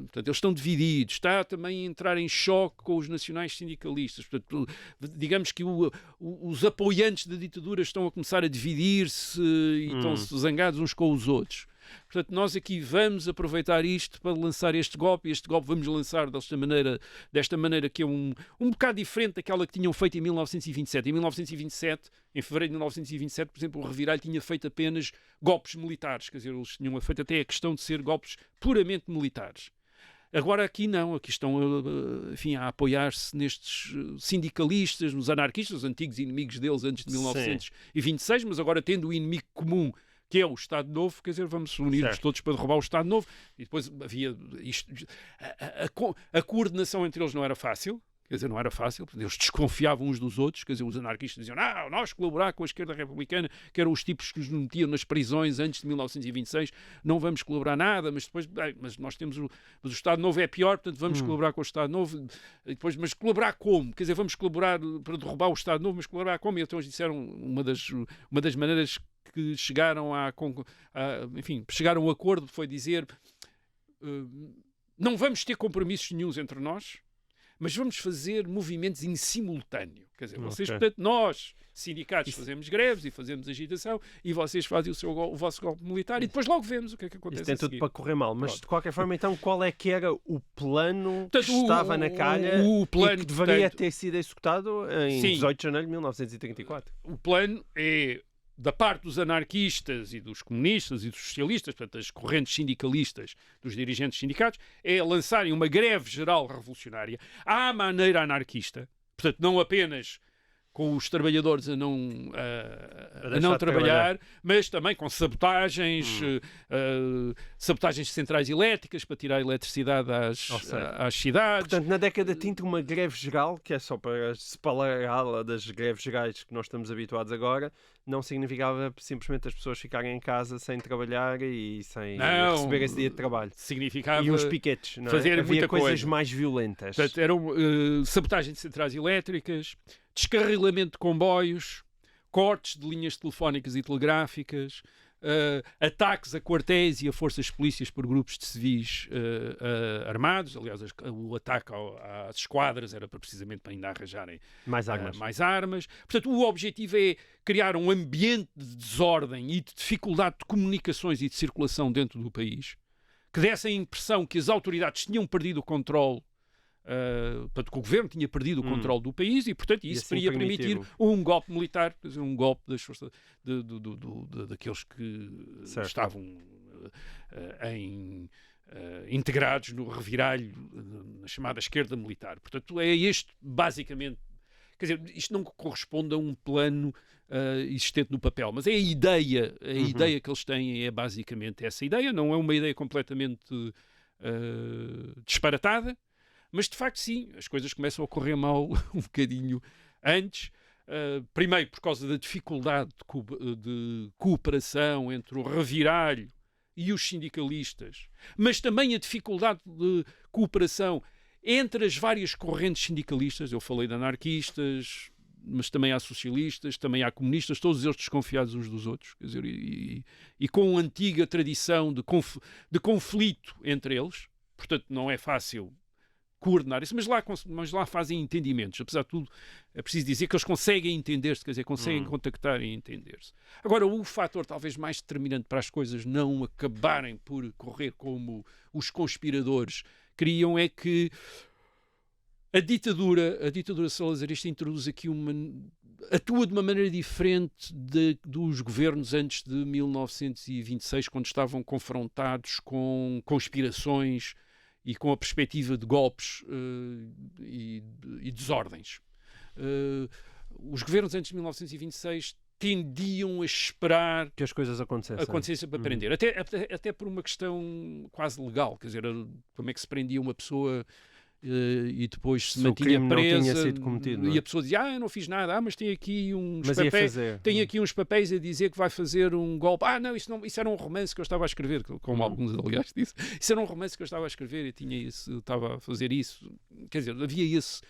Portanto, eles estão divididos, está também a entrar em choque com os nacionais sindicalistas. Portanto, digamos que os apoiantes da ditadura estão a começar a dividir-se e estão-se zangados uns com os outros. Portanto, nós aqui vamos aproveitar isto para lançar este golpe, e este golpe vamos lançar desta maneira que é um bocado diferente daquela que tinham feito em 1927. Em 1927, em fevereiro de 1927, por exemplo, o reviralho tinha feito apenas golpes militares, quer dizer, eles tinham feito até a questão de ser golpes puramente militares. Agora aqui não, aqui estão enfim, a apoiar-se nestes sindicalistas, nos anarquistas, os antigos inimigos deles antes de 1926, mas agora tendo o inimigo comum, que é o Estado Novo, quer dizer, vamos unir-nos todos para derrubar o Estado Novo. E depois havia isto, a coordenação entre eles não era fácil, Quer dizer, não era fácil, porque eles desconfiavam uns dos outros, quer dizer, os anarquistas diziam, nós colaborar com a esquerda republicana, que eram os tipos que nos metiam nas prisões antes de 1926, não vamos colaborar nada, mas depois, mas nós temos mas o Estado Novo é pior, portanto vamos colaborar com o Estado Novo, e depois, mas colaborar como? Quer dizer, vamos colaborar para derrubar o Estado Novo, mas colaborar como? E então eles disseram, uma das maneiras que chegaram enfim, chegaram a um acordo foi dizer, não vamos ter compromissos nenhuns entre nós, mas vamos fazer movimentos em simultâneo. Quer dizer, vocês, portanto, nós, sindicatos, fazemos greves e fazemos agitação e vocês fazem o vosso golpe militar e depois logo vemos o que é que acontece. Isso tem tudo para correr mal, mas de qualquer forma, então, qual é que era o plano que estava na calha e que deveria ter sido executado em 18 de janeiro de 1934? O plano é, da parte dos anarquistas e dos comunistas e dos socialistas, portanto, das correntes sindicalistas, dos dirigentes sindicatos, é lançarem uma greve geral revolucionária à maneira anarquista, portanto, não apenas com os trabalhadores a não trabalhar, mas também com sabotagens, sabotagens de centrais elétricas para tirar a eletricidade às cidades. Portanto, na década de 30, uma greve geral, que é só para separá-la das greves gerais que nós estamos habituados agora, não significava simplesmente as pessoas ficarem em casa sem trabalhar e sem receber esse dia de trabalho. Significava e os piquetes, não é? Fazer Havia muita coisas coisa mais violentas. Portanto, eram sabotagem de centrais elétricas, descarrilamento de comboios, cortes de linhas telefónicas e telegráficas, ataques a quartéis e a forças de polícias por grupos de civis armados. Aliás, o ataque às esquadras era precisamente para ainda arranjarem mais armas. Portanto, o objetivo é criar um ambiente de desordem e de dificuldade de comunicações e de circulação dentro do país, que desse a impressão que as autoridades tinham perdido o controle, portanto, que o governo tinha perdido o controle do país e, portanto, isso assim poderia permitir um golpe militar, quer dizer, um golpe das forças daqueles que estavam integrados no reviralho, na chamada esquerda militar. Portanto, é este, basicamente, quer dizer, isto não corresponde a um plano existente no papel, mas é a ideia que eles têm é basicamente essa ideia, não é uma ideia completamente disparatada, mas de facto sim, as coisas começam a correr mal um bocadinho antes, primeiro por causa da dificuldade de cooperação entre o reviralho e os sindicalistas, mas também a dificuldade de cooperação entre as várias correntes sindicalistas. Eu falei de anarquistas, mas também há socialistas, também há comunistas, todos eles desconfiados uns dos outros, quer dizer, e com uma antiga tradição de conflito entre eles. Portanto, não é fácil coordenar isso, mas lá fazem entendimentos. Apesar de tudo, é preciso dizer que eles conseguem entender-se, quer dizer, conseguem contactar e entender-se. Agora, o fator talvez mais determinante para as coisas não acabarem por correr como os conspiradores queriam é que a ditadura salazarista introduz aqui atua de uma maneira diferente dos governos antes de 1926, quando estavam confrontados com conspirações e com a perspectiva de golpes e desordens. Os governos antes de 1926 tendiam a esperar que as coisas acontecessem para prender. Até por uma questão quase legal. Quer dizer, como é que se prendia uma pessoa e depois se mantinha presa e a pessoa dizia, eu não fiz nada, mas tem aqui uns papéis a dizer que vai fazer um golpe. Não, isso era um romance que eu estava a escrever, como alguns aliás disse, isso era um romance que eu estava a escrever e estava a fazer isso. Quer dizer, havia esse...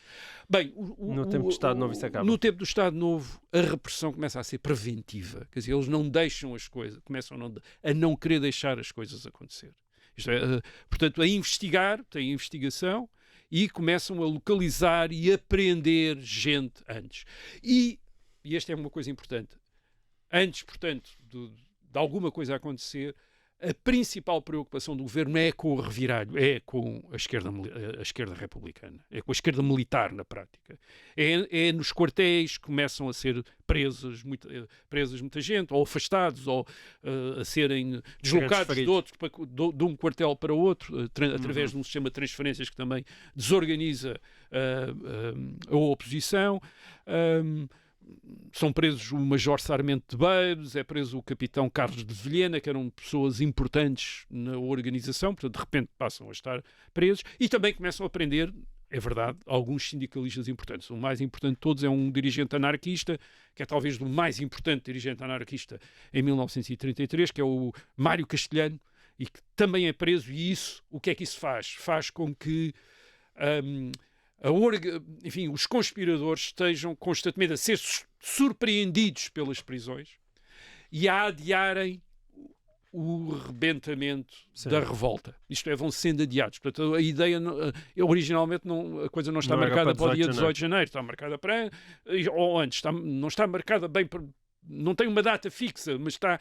Bem, no tempo do Estado Novo isso acaba. No tempo do Estado Novo a repressão começa a ser preventiva, quer dizer, eles não deixam as coisas, começam a não querer deixar as coisas acontecer. Isto é, portanto, a investigar, tem investigação, e começam a localizar e a prender gente antes. E esta é uma coisa importante. Antes, portanto, de alguma coisa acontecer, a principal preocupação do governo é com o reviralho, é com a esquerda republicana, é com a esquerda militar na prática. É nos quartéis que começam a ser presas muita gente, ou afastados, ou a serem deslocados de um quartel para outro, através de um sistema de transferências que também desorganiza a oposição. São presos o Major Sarmento de Beiros, é preso o Capitão Carlos de Vilhena, que eram pessoas importantes na organização, portanto, de repente passam a estar presos, e também começam a prender é verdade, alguns sindicalistas importantes. O mais importante de todos é um dirigente anarquista, que é talvez o mais importante dirigente anarquista em 1933, que é o Mário Castelhano, e que também é preso. E isso, o que é que isso faz? Faz com que enfim, os conspiradores estejam constantemente a ser surpreendidos pelas prisões e a adiarem o rebentamento da revolta. Isto é, vão sendo adiados. Portanto, a ideia, originalmente, a coisa não está marcada para o dia 18 de janeiro. Está marcada para... Ou antes. Não está marcada bem... Não tem uma data fixa, mas está...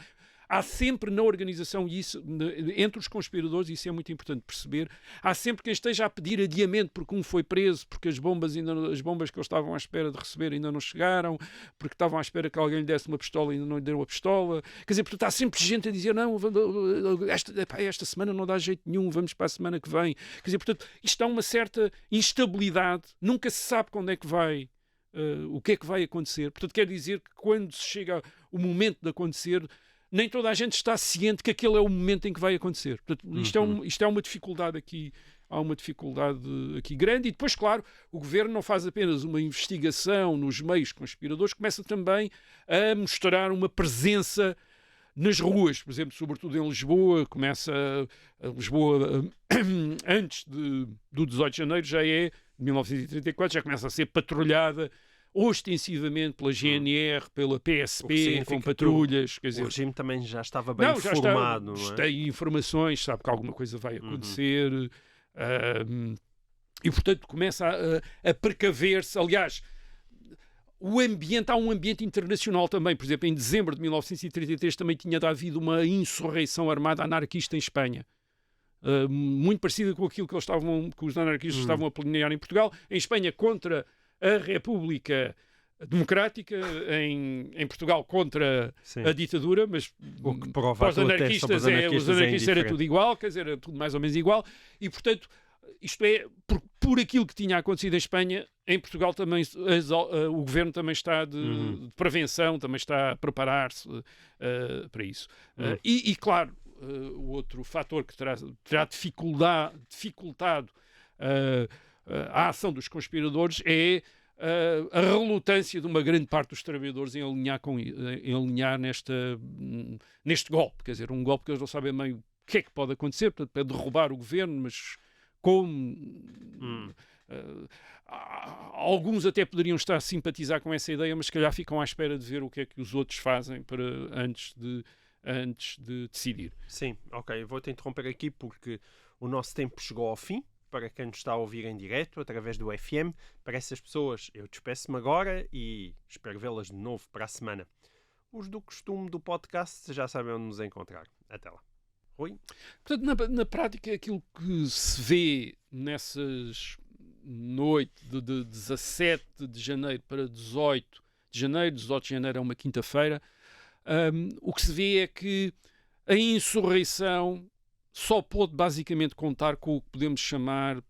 Há sempre na organização, e isso, entre os conspiradores, isso é muito importante perceber, há sempre quem esteja a pedir adiamento porque um foi preso, porque as bombas que eles estavam à espera de receber ainda não chegaram, porque estavam à espera que alguém lhe desse uma pistola e ainda não lhe deram a pistola. Quer dizer, portanto, há sempre gente a dizer, não, esta semana não dá jeito nenhum, vamos para a semana que vem. Quer dizer, portanto, isto há uma certa instabilidade, nunca se sabe quando é que vai... o que é que vai acontecer. Portanto, quer dizer que quando se chega o momento de acontecer, nem toda a gente está ciente que aquele é o momento em que vai acontecer. Portanto, isto é uma dificuldade aqui. Há uma dificuldade aqui grande. E depois, claro, o governo não faz apenas uma investigação nos meios conspiradores, começa também a mostrar uma presença nas ruas, por exemplo, sobretudo em Lisboa. Começa a Lisboa antes do 18 de janeiro, já é de 1934, já começa a ser patrulhada ostensivamente pela GNR, pela PSP, com patrulhas. Quer dizer, o regime também já estava bem formado. Não é? Tem informações, sabe que alguma coisa vai acontecer. E, portanto, começa a precaver-se. Aliás, há um ambiente internacional também. Por exemplo, em dezembro de 1933 também tinha havido uma insurreição armada anarquista em Espanha. Muito parecida com aquilo que os anarquistas estavam a planear em Portugal. Em Espanha, contra a República Democrática, em Portugal contra a ditadura, mas para os anarquistas era tudo igual, quer dizer, era tudo mais ou menos igual, e portanto, isto é, por aquilo que tinha acontecido em Espanha, em Portugal também o governo também está de prevenção, também está a preparar-se para isso. E claro, o outro fator que terá dificultado a ação dos conspiradores é a relutância de uma grande parte dos trabalhadores em alinhar neste golpe. Quer dizer, um golpe que eles não sabem bem o que é que pode acontecer, portanto, é derrubar o governo, mas como... alguns até poderiam estar a simpatizar com essa ideia, mas se calhar ficam à espera de ver o que é que os outros fazem antes de decidir. Sim, ok. Vou-te interromper aqui porque o nosso tempo chegou ao fim. Para quem nos está a ouvir em direto, através do FM, para essas pessoas eu despeço-me agora e espero vê-las de novo para a semana. Os do costume do podcast já sabem onde nos encontrar. Até lá. Rui? Portanto, na prática, aquilo que se vê nessas noites de 17 de janeiro para 18 de janeiro, 18 de janeiro é uma quinta-feira, o que se vê é que a insurreição só pôde basicamente contar com o que podemos chamar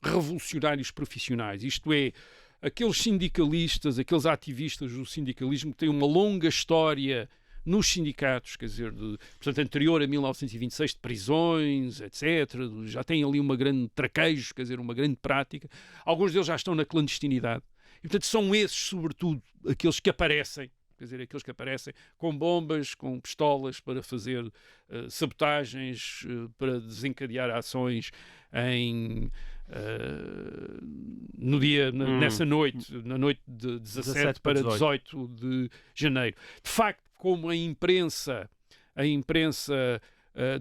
revolucionários profissionais. Isto é, aqueles sindicalistas, aqueles ativistas do sindicalismo que têm uma longa história nos sindicatos, quer dizer, portanto, anterior a 1926, de prisões, etc. Já têm ali uma grande traquejo, quer dizer, uma grande prática. Alguns deles já estão na clandestinidade. E, portanto, são esses, sobretudo, aqueles que aparecem, quer dizer, aqueles que aparecem com bombas, com pistolas para fazer sabotagens, para desencadear ações nessa noite, na noite de 17 para 18 de janeiro. De facto, como a imprensa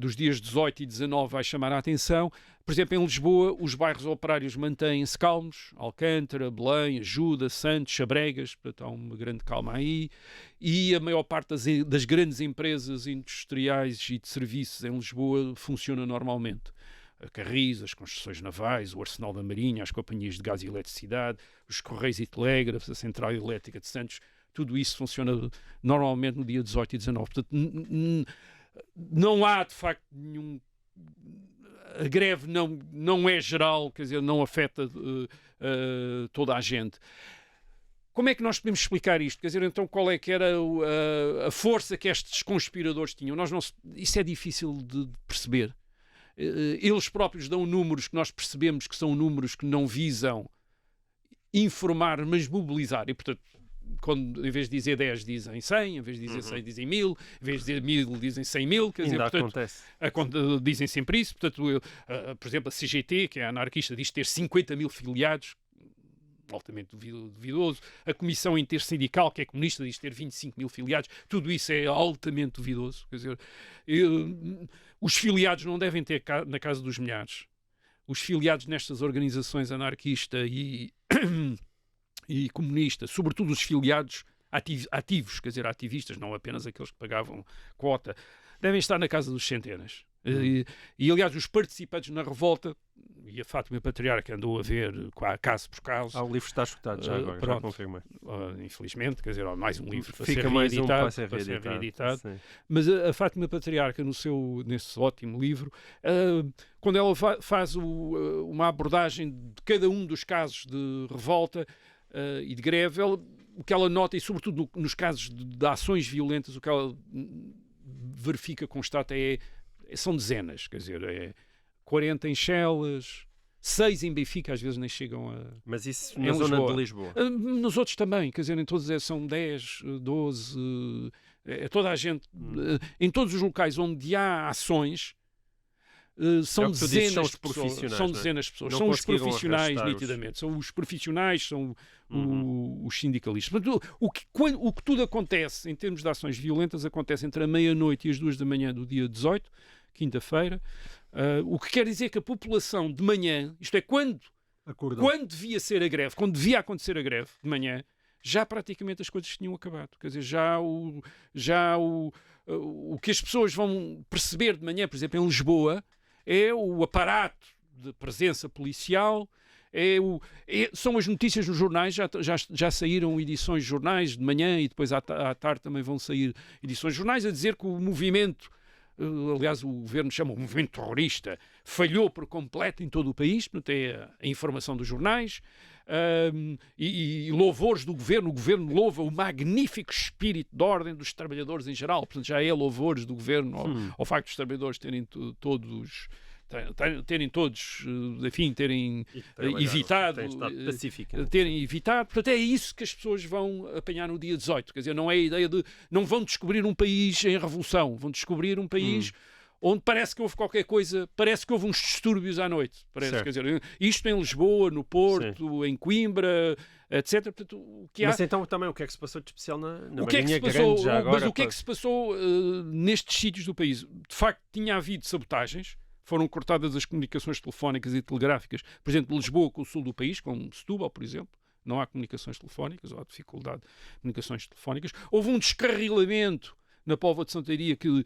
dos dias 18 e 19 vai chamar a atenção, por exemplo, em Lisboa, os bairros operários mantêm-se calmos, Alcântara, Belém, Ajuda, Santos, Chabregas, portanto há uma grande calma aí, e a maior parte das grandes empresas industriais e de serviços em Lisboa funciona normalmente. A Carris, as construções navais, o Arsenal da Marinha, as companhias de gás e eletricidade, os Correios e Telégrafos, a Central Elétrica de Santos, tudo isso funciona normalmente no dia 18 e 19. Portanto, não há, de facto, nenhum... A greve não é geral, quer dizer, não afeta toda a gente. Como é que nós podemos explicar isto? Quer dizer, então, qual é que era a força que estes conspiradores tinham? Isso é difícil de perceber. eles próprios dão números que nós percebemos que são números que não visam informar, mas mobilizar. E, portanto, quando, em vez de dizer 10, dizem 100, em vez de dizer 100, dizem 1000, em vez de dizer 1000, dizem 100.000. Quer dizer, portanto, acontece. Dizem sempre isso. Portanto, por exemplo, a CGT, que é anarquista, diz ter 50.000 filiados, altamente duvidoso. A Comissão Intersindical, que é comunista, diz ter 25.000 filiados. Tudo isso é altamente duvidoso. Quer dizer, os filiados não devem ter na casa dos milhares. Os filiados nestas organizações anarquista e comunista, sobretudo os filiados ativos, quer dizer, ativistas, não apenas aqueles que pagavam quota, devem estar na casa dos centenas. E, aliás, os participantes na revolta, e a Fátima Patriarca andou a ver caso por caso. O livro está escutado já agora, já confirmei. Infelizmente, quer dizer, mais um livro para Fica ser mais reeditado. Um para ser reeditado. Mas a Fátima Patriarca, nesse ótimo livro, quando ela faz uma abordagem de cada um dos casos de revolta e de greve, o que ela nota, e sobretudo nos casos de ações violentas, o que ela verifica, constata, são dezenas, quer dizer, 40 em Chelas, 6 em Benfica, às vezes nem chegam a... Mas isso na zona de Lisboa? Nos outros também, quer dizer, em todos são 10, 12, toda a gente, em todos os locais onde há ações, são dezenas de pessoas. São dezenas de pessoas. São os profissionais, nitidamente. São os profissionais, são os sindicalistas. Portanto, o que tudo acontece em termos de ações violentas acontece entre a meia-noite e as 2 da manhã do dia 18, quinta-feira. O que quer dizer que a população de manhã, isto é, quando devia ser a greve, quando devia acontecer a greve de manhã, já praticamente as coisas tinham acabado. Quer dizer, o que as pessoas vão perceber de manhã, por exemplo, em Lisboa, é o aparato de presença policial, são as notícias nos jornais, já saíram edições de jornais de manhã e depois à tarde também vão sair edições de jornais a dizer que o movimento, aliás o governo chama o movimento terrorista, falhou por completo em todo o país, portanto é a informação dos jornais, e louvores do governo. O governo louva o magnífico espírito de ordem dos trabalhadores em geral, portanto já é louvores do governo ao facto dos trabalhadores terem todos, enfim, terem evitado, terem evitado. Portanto, é isso que as pessoas vão apanhar no dia 18. Quer dizer, não é a ideia de... Não vão descobrir um país em revolução, vão descobrir um país onde parece que houve qualquer coisa, parece que houve uns distúrbios à noite. Quer dizer, isto em Lisboa, no Porto, em Coimbra, etc. Portanto, mas então também o que é que se passou de especial na Marinha Grande já agora? Mas o que é que se passou nestes sítios do país? De facto, tinha havido sabotagens. Foram cortadas as comunicações telefónicas e telegráficas, por exemplo, de Lisboa com o sul do país, como Setúbal, por exemplo. Não há comunicações telefónicas, ou há dificuldade de comunicações telefónicas. Houve um descarrilamento na Póvoa de Santaria que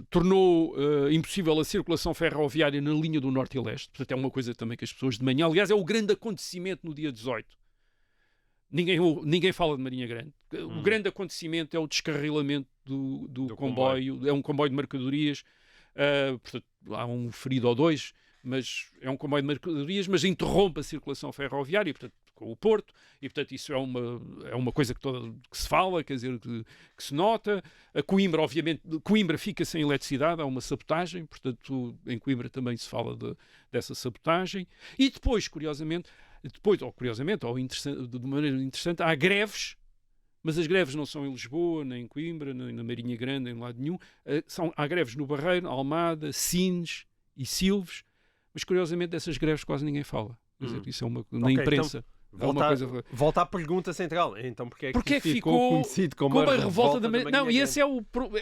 tornou impossível a circulação ferroviária na linha do Norte e Leste. Portanto, é uma coisa também que as pessoas de manhã... Aliás, é o grande acontecimento no dia 18. Ninguém fala de Marinha Grande. O grande acontecimento é o descarrilamento do comboio. É um comboio de mercadorias. Portanto, há um ferido ou dois, mas é um comboio de mercadorias, mas interrompe a circulação ferroviária, portanto, com o Porto, e portanto isso é uma coisa que se fala, quer dizer, que se nota. A Coimbra, obviamente, Coimbra fica sem eletricidade, há uma sabotagem, portanto, em Coimbra também se fala dessa sabotagem. E depois, curiosamente, ou de maneira interessante, há greves, mas as greves não são em Lisboa, nem em Coimbra, nem na Marinha Grande, nem em lado nenhum. Há greves no Barreiro, Almada, Sines e Silves, mas curiosamente dessas greves quase ninguém fala. Quer dizer, isso é na imprensa. Então, volta à pergunta central. Então, porque é que ficou conhecido como a revolta da Marinha Grande? E esse é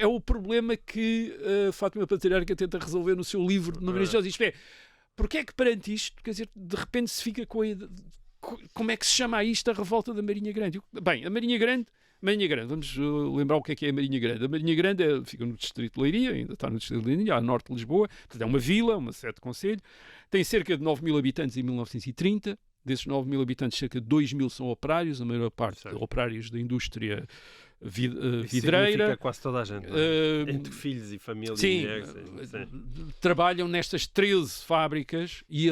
o problema que Fátima Patriarca tenta resolver no seu livro de Maria José. Isto é, porque é que perante isto, quer dizer, de repente se fica com a ideia... Como é que se chama isto a revolta da Marinha Grande? Bem, a Marinha Grande, vamos lembrar o que é a Marinha Grande. A Marinha Grande fica no distrito de Leiria, ainda está no distrito de Leiria, a norte de Lisboa, portanto é uma vila, uma sede de concelho, tem cerca de 9.000 habitantes em 1930, desses 9.000 habitantes, cerca de 2.000 são operários, a maior parte operários da indústria vidreira. Significa quase toda a gente, entre filhos e família. Sim, trabalham nestas 13 fábricas e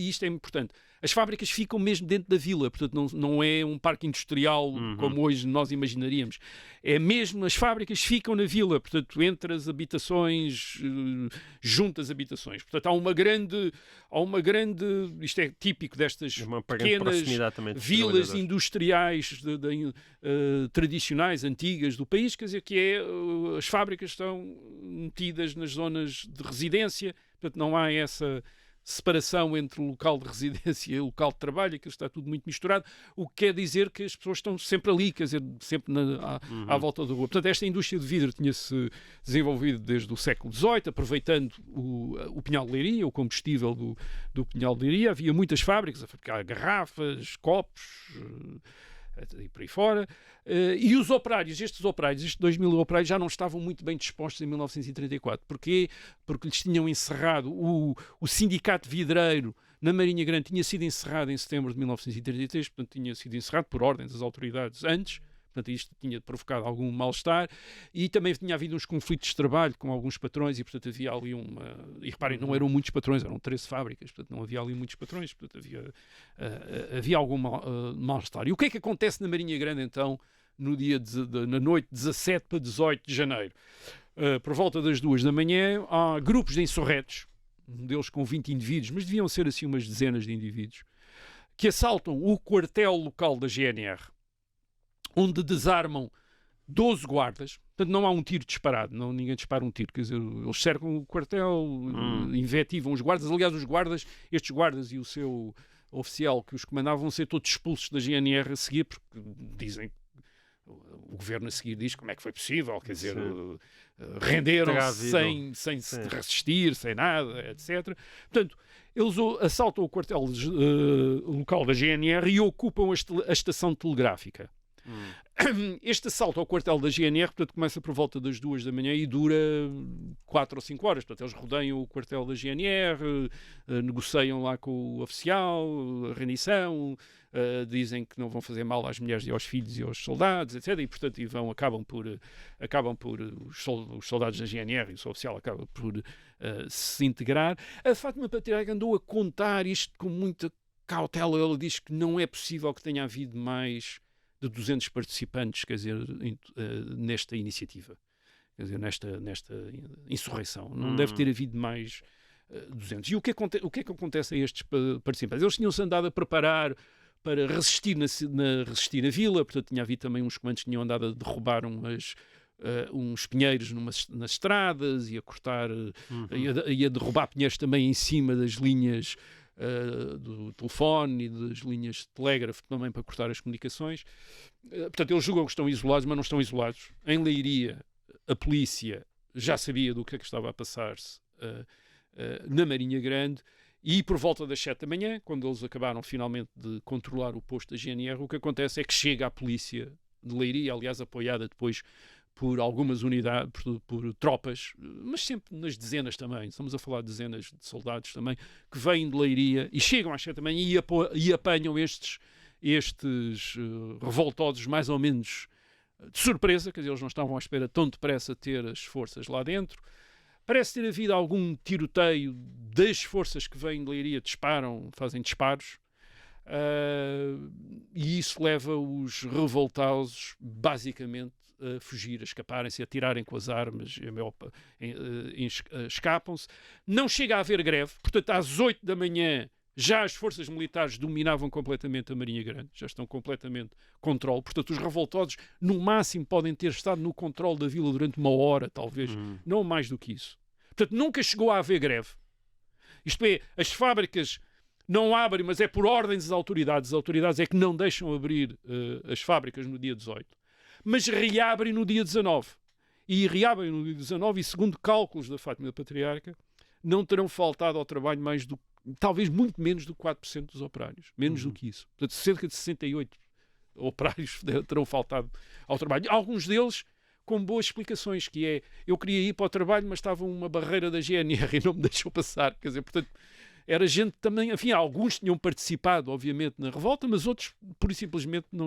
isto é importante. as fábricas ficam mesmo dentro da vila, portanto não é um parque industrial como hoje nós imaginaríamos. É mesmo, as fábricas ficam na vila, portanto, entre as habitações, junto às habitações. Portanto, há uma grande, isto é típico destas pequenas vilas industriais tradicionais, antigas do país, quer dizer, as fábricas estão metidas nas zonas de residência, portanto, não há essa separação entre o local de residência e o local de trabalho, aquilo está tudo muito misturado, o que quer dizer que as pessoas estão sempre ali, quer dizer, sempre à volta da rua. Portanto, esta indústria de vidro tinha-se desenvolvido desde o século XVIII, aproveitando o pinhal de Leiria, o combustível do pinhal de Leiria. Havia muitas fábricas a fabricar garrafas, copos e por aí fora. E os operários, estes 2.000 operários, já não estavam muito bem dispostos em 1934. Porquê? Porque lhes tinham encerrado o sindicato vidreiro na Marinha Grande, tinha sido encerrado em setembro de 1933, portanto tinha sido encerrado por ordem das autoridades antes. Portanto, isto tinha provocado algum mal-estar e também tinha havido uns conflitos de trabalho com alguns patrões e, portanto, havia ali uma... E reparem, não eram muitos patrões, eram 13 fábricas, portanto, não havia ali muitos patrões, portanto, havia algum mal-estar. E o que é que acontece na Marinha Grande, então, na noite de 17 para 18 de janeiro? Por volta das 2 da manhã, há grupos de insurretos, um deles com 20 indivíduos, mas deviam ser, assim, umas dezenas de indivíduos, que assaltam o quartel local da GNR, onde desarmam 12 guardas. Portanto, não há um tiro disparado, ninguém dispara um tiro, quer dizer, eles cercam o quartel, invectivam os guardas. Aliás, estes guardas e o seu oficial que os comandava vão ser todos expulsos da GNR a seguir, porque dizem, o governo a seguir diz como é que foi possível, quer dizer, renderam-se sem se resistir, sem nada, etc. Portanto, eles assaltam o quartel local da GNR e ocupam a estação telegráfica. Este assalto ao quartel da GNR, portanto, começa por volta das 2 da manhã e dura 4 ou 5 horas. Portanto, eles rodeiam o quartel da GNR, negociam lá com o oficial a rendição, dizem que não vão fazer mal às mulheres e aos filhos e aos soldados, etc. E, portanto, acabam por os soldados da GNR e o seu oficial acabam por se integrar. A Fátima Patriarca andou a contar isto com muita cautela. Ela diz que não é possível que tenha havido mais de 200 participantes, quer dizer, nesta iniciativa, quer dizer, nesta insurreição. Não deve ter havido mais 200. E o que é que acontece a estes participantes? Eles tinham-se andado a preparar para resistir na vila, portanto tinha havido também uns comandos que tinham andado a derrubar uns pinheiros nas estradas e a cortar, e a derrubar pinheiros também em cima das linhas do telefone e das linhas de telégrafo também para cortar as comunicações. Portanto, eles julgam que estão isolados, mas não estão isolados. Em Leiria, a polícia já sabia do que é que estava a passar-se na Marinha Grande e por volta das 7 da manhã, quando eles acabaram finalmente de controlar o posto da GNR, o que acontece é que chega a polícia de Leiria, aliás apoiada depois por algumas unidades, por tropas, mas sempre nas dezenas também. Estamos a falar de dezenas de soldados também, que vêm de Leiria e chegam às 7 da manhã e apanham estes revoltosos mais ou menos de surpresa, quer dizer, eles não estavam à espera tão depressa de ter as forças lá dentro. Parece ter havido algum tiroteio das forças que vêm de Leiria, fazem disparos, e isso leva os revoltosos basicamente a fugir, a escaparem-se, a tirarem com as armas, escapam-se. Não chega a haver greve, portanto, às 8 da manhã já as forças militares dominavam completamente a Marinha Grande, já estão completamente controle. Portanto, os revoltosos, no máximo, podem ter estado no controle da vila durante 1 hora, talvez, não mais do que isso. Portanto, nunca chegou a haver greve. Isto é, as fábricas não abrem, mas é por ordens das autoridades. As autoridades é que não deixam abrir as fábricas no dia 18. Mas reabrem no dia 19. E reabrem no dia 19 e, segundo cálculos da Fátima Patriarca, não terão faltado ao trabalho talvez muito menos do que 4% dos operários. Menos do que isso. Portanto, cerca de 68 operários terão faltado ao trabalho. Alguns deles com boas explicações, que é, eu queria ir para o trabalho, mas estava uma barreira da GNR e não me deixou passar. Quer dizer, portanto, era gente também, enfim, alguns tinham participado, obviamente, na revolta, mas outros, pura e simplesmente, não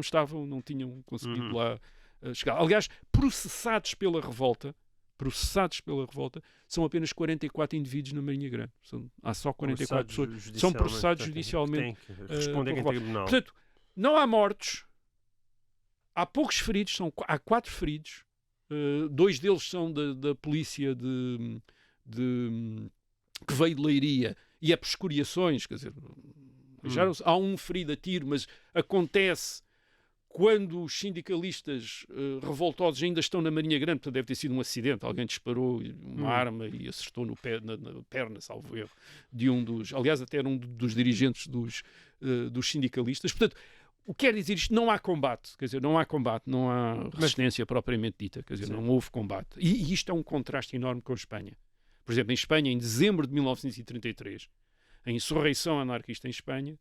tinham conseguido lá chegar. Aliás, processados pela revolta, processados pela revolta, são apenas 44 indivíduos na Marinha Grande. Há só 44 pessoas que são processados judicialmente. Tem que responder em tribunal. Portanto, não há mortos, há poucos feridos, há 4 feridos, 2 deles são da polícia que veio de Leiria, e é por escoriações, quer dizer, há um ferido a tiro, mas acontece quando os sindicalistas revoltosos ainda estão na Marinha Grande, portanto deve ter sido um acidente, alguém disparou uma arma e acertou na perna, salvo erro, de um dos, aliás até era um dos dirigentes dos sindicalistas. Portanto, o que quer dizer isto? Não há combate, quer dizer, não há resistência propriamente dita, quer dizer, não houve combate. E isto é um contraste enorme com a Espanha. Por exemplo, em Espanha, em dezembro de 1933, a insurreição anarquista em Espanha,